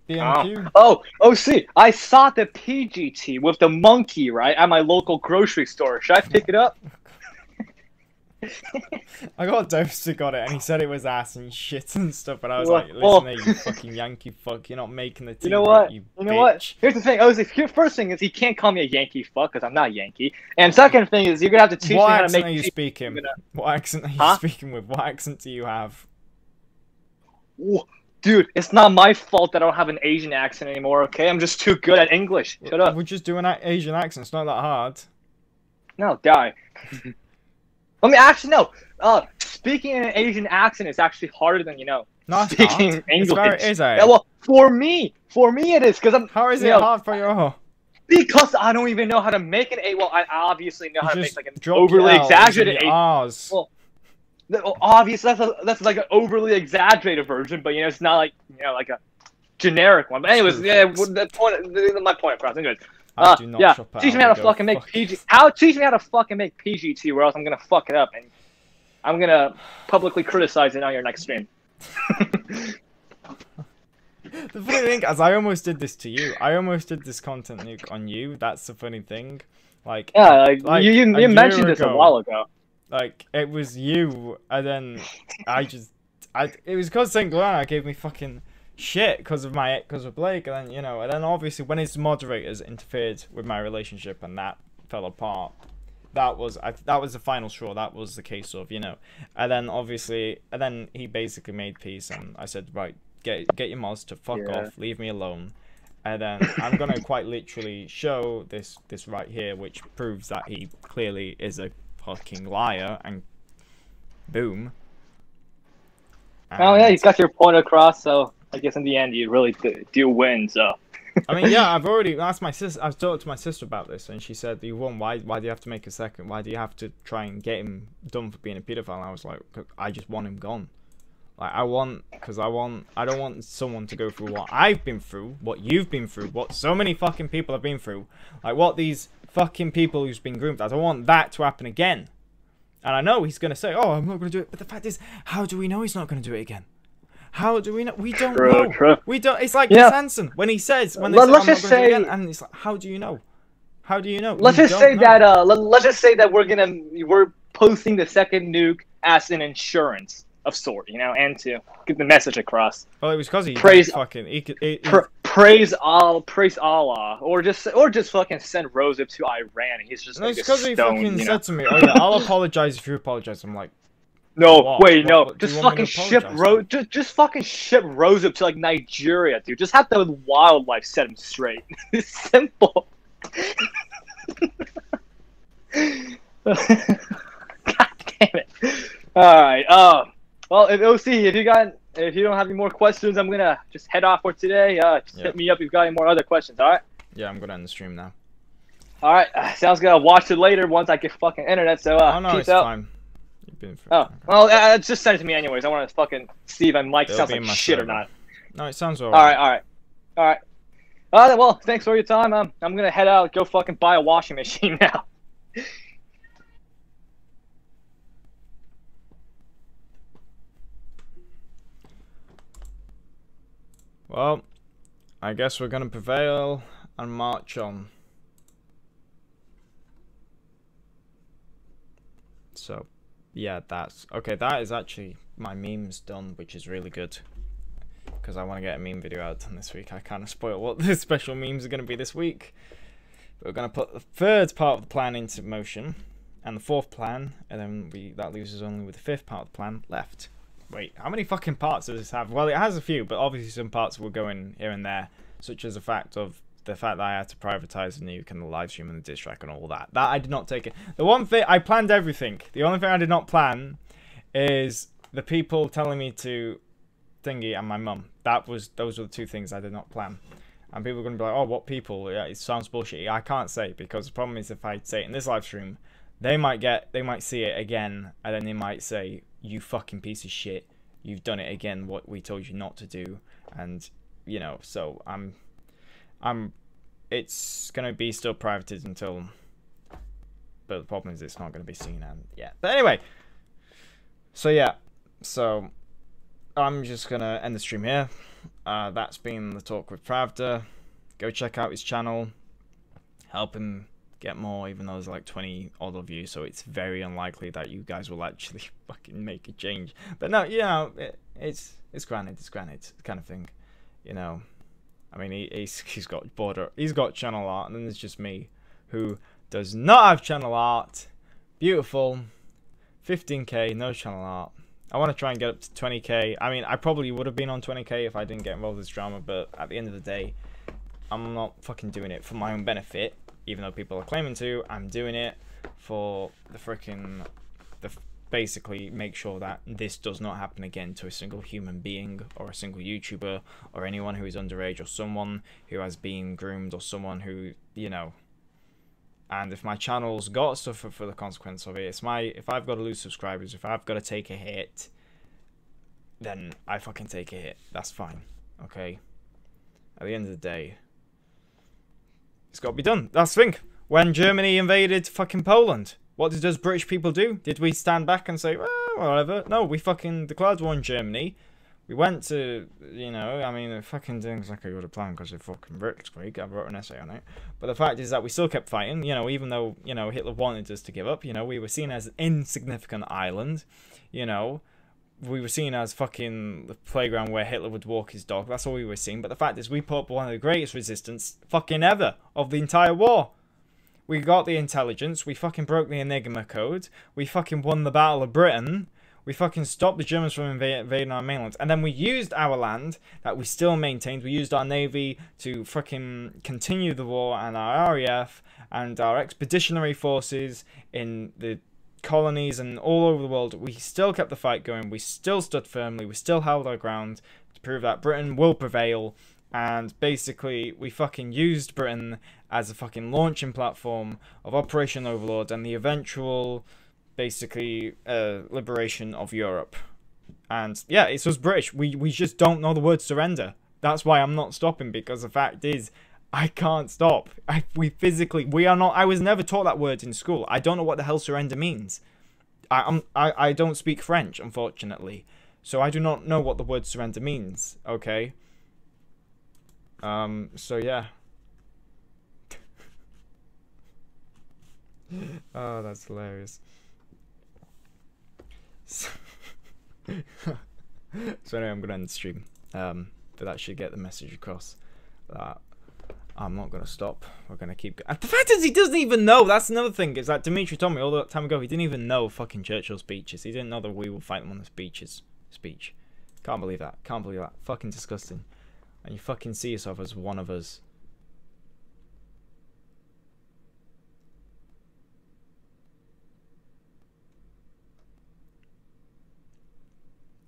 BMQ. Oh, see, I saw the PGT with the monkey right at my local grocery store. Should I pick it up? I got Doster got it and he said it was ass and shit and stuff, but I was like, listen, you fucking Yankee fuck, you're not making the team. You know what? You know what? Here's the thing. First thing is he can't call me a Yankee fuck because I'm not Yankee. And second thing is you're gonna have to teach me how to make. What accent are you speaking? What accent are you speaking with? What accent do you have? Dude, it's not my fault that I don't have an Asian accent anymore. Okay, I'm just too good at English. Shut up. We'll just do an Asian accent. It's not that hard. No, die. I mean, actually, no. Speaking in an Asian accent is actually harder than speaking English. Is it? Yeah, well, for me it is because I'm. How is it hard for you? Because I don't even know how to make an A. Well, I obviously know how to make like an overly exaggerated A. Well, obviously that's like an overly exaggerated version, but it's not like like a generic one. But anyways, my point across. Anyways. Teach me how to fucking make PG. Teach me how to fucking make PGT, or else I'm gonna fuck it up and I'm gonna publicly criticize it on your next stream. The funny thing is, I almost did this to you. I almost did this content nuke on you. That's the funny thing. Like you mentioned this a while ago. Like it was you, and then it was because St. Gloriana gave me fucking shit because of Blake, and then and then obviously when his moderators interfered with my relationship and that fell apart, that was the final straw. That was the case of and then obviously he basically made peace, and I said, right, get your mods to fuck off, leave me alone. And then I'm gonna quite literally show this right here, which proves that he clearly is a fucking liar, and boom. Oh yeah, you got your point across, so I guess in the end you really do win. So. I mean, yeah, I've already asked my sister. I've talked to my sister about this, and she said, "You won. Why do you have to make a second? Why do you have to try and get him done for being a pedophile?" And I was like, "I just want him gone. Like I don't want someone to go through what I've been through, what you've been through, what so many fucking people have been through, like what these fucking people who's been groomed. I don't want that to happen again." And I know he's gonna say, "Oh, I'm not gonna do it," but the fact is, how do we know he's not gonna do it again? How do we know? We don't know. True. We don't. It's like Sanson when he says, "I'm not going to do it again," and it's like, how do you know? How do you know? Let's just say that. Let's just say that we're posting the second nuke as an insurance of sort, and to get the message across. Well, it was because he praise praise Allah, or just fucking send Rose up to Iran. And he's just no, like it's because he fucking said to me, "Oh yeah, I'll apologize if you apologize." I'm like. No, wait, no. Just fucking ship Rose. Just fucking ship Rose up to like Nigeria, dude. Just have the wildlife set him straight. It's simple. God damn it! All right. Well, OC, if you got if you don't have any more questions, I'm gonna just head off for today. Just hit me up if you've got any more other questions. All right. Yeah, I'm gonna end the stream now. All right. Sounds good. I'll watch it later once I get fucking internet. So oh no, peace it's out. fine. You've been Oh, okay. well, just send it to me anyways. I want to fucking see if my mic It'll sounds be like in my shit server. or not. No, it sounds All alright. right. All right. Well, thanks for your time. I'm gonna head out, go fucking buy a washing machine now. Well, I guess we're gonna prevail and march on. So, yeah, that's okay. That is actually my memes done, which is really good because I want to get a meme video out done this week. I kind of spoiled what the special memes are gonna be this week. But we're gonna put the third part of the plan into motion and the fourth plan, and then that leaves us only with the fifth part of the plan left. Wait, how many fucking parts does this have? Well, it has a few, but obviously some parts will go in here and there, such as the fact that I had to privatize the nuke and the live stream and the diss track and all that. That I did not take it. The one thing I planned everything. The only thing I did not plan is the people telling me to thingy and my mum. Those were the two things I did not plan. And people are going to be like, oh, what people? Yeah, it sounds bullshit. I can't say, because the problem is if I say it in this live stream, they might see it again, and then they might say, you fucking piece of shit, you've done it again, what we told you not to do. And, you know, so it's going to be still privated until, but the problem is it's not going to be seen, and yeah. But anyway, so yeah, so I'm just going to end the stream here. That's been the talk with Pravda. Go check out his channel, help him get more, even though there's like 20 odd of you, so it's very unlikely that you guys will actually fucking make a change. But no, you know, it's granted kind of thing, you know. I mean, he's got channel art, and then there's just me, who does not have channel art. Beautiful, 15k, no channel art. I want to try and get up to 20k. I mean, I probably would have been on 20k if I didn't get involved in this drama, but at the end of the day, I'm not fucking doing it for my own benefit. Even though people are claiming to, I'm doing it for basically make sure that this does not happen again to a single human being or a single YouTuber or anyone who is underage or someone who has been groomed or someone who, you know. And if my channel's got to suffer for the consequence of it, if I've got to lose subscribers, if I've got to take a hit, then I fucking take a hit. That's fine, okay? At the end of the day, it's got to be done. That's the thing. When Germany invaded fucking Poland, what does British people do? Did we stand back and say, well, whatever? No, we fucking declared war on Germany. We went to, you know, I mean, fucking doing exactly what I planned because they're fucking Blitzkrieg. I wrote an essay on it. But the fact is that we still kept fighting, you know, even though, you know, Hitler wanted us to give up. You know, we were seen as an insignificant island, you know. We were seen as fucking the playground where Hitler would walk his dog. That's all we were seen. But the fact is, we put up one of the greatest resistance fucking ever of the entire war. We got the intelligence. We fucking broke the Enigma code. We fucking won the Battle of Britain. We fucking stopped the Germans from invading our mainland. And then we used our land that we still maintained. We used our navy to fucking continue the war, and our RAF and our expeditionary forces in the colonies and all over the world. We still kept the fight going. We still stood firmly. We still held our ground to prove that Britain will prevail. And basically, we fucking used Britain as a fucking launching platform of Operation Overlord and the eventual, basically, liberation of Europe. And yeah, it's us British. We just don't know the word surrender. That's why I'm not stopping, because the fact is, I can't stop. We are not. I was never taught that word in school. I don't know what the hell surrender means. I don't speak French, unfortunately, so I do not know what the word surrender means. Okay. So yeah. Oh, that's hilarious. So anyway, I'm gonna end the stream. But that should get the message across that I'm not gonna stop. We're gonna keep going. The fact is, he doesn't even know. That's another thing. Is that Dimitri told me all that time ago. He didn't even know fucking Churchill's speeches. He didn't know that we will fight them on the speech. Can't believe that. Can't believe that. Fucking disgusting. And you fucking see yourself as one of us.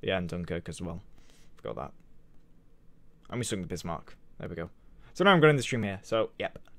Yeah, and Dunkirk as well. Forgot that. And we sung the Bismarck. There we go. So now I'm going to the stream here. So, yep.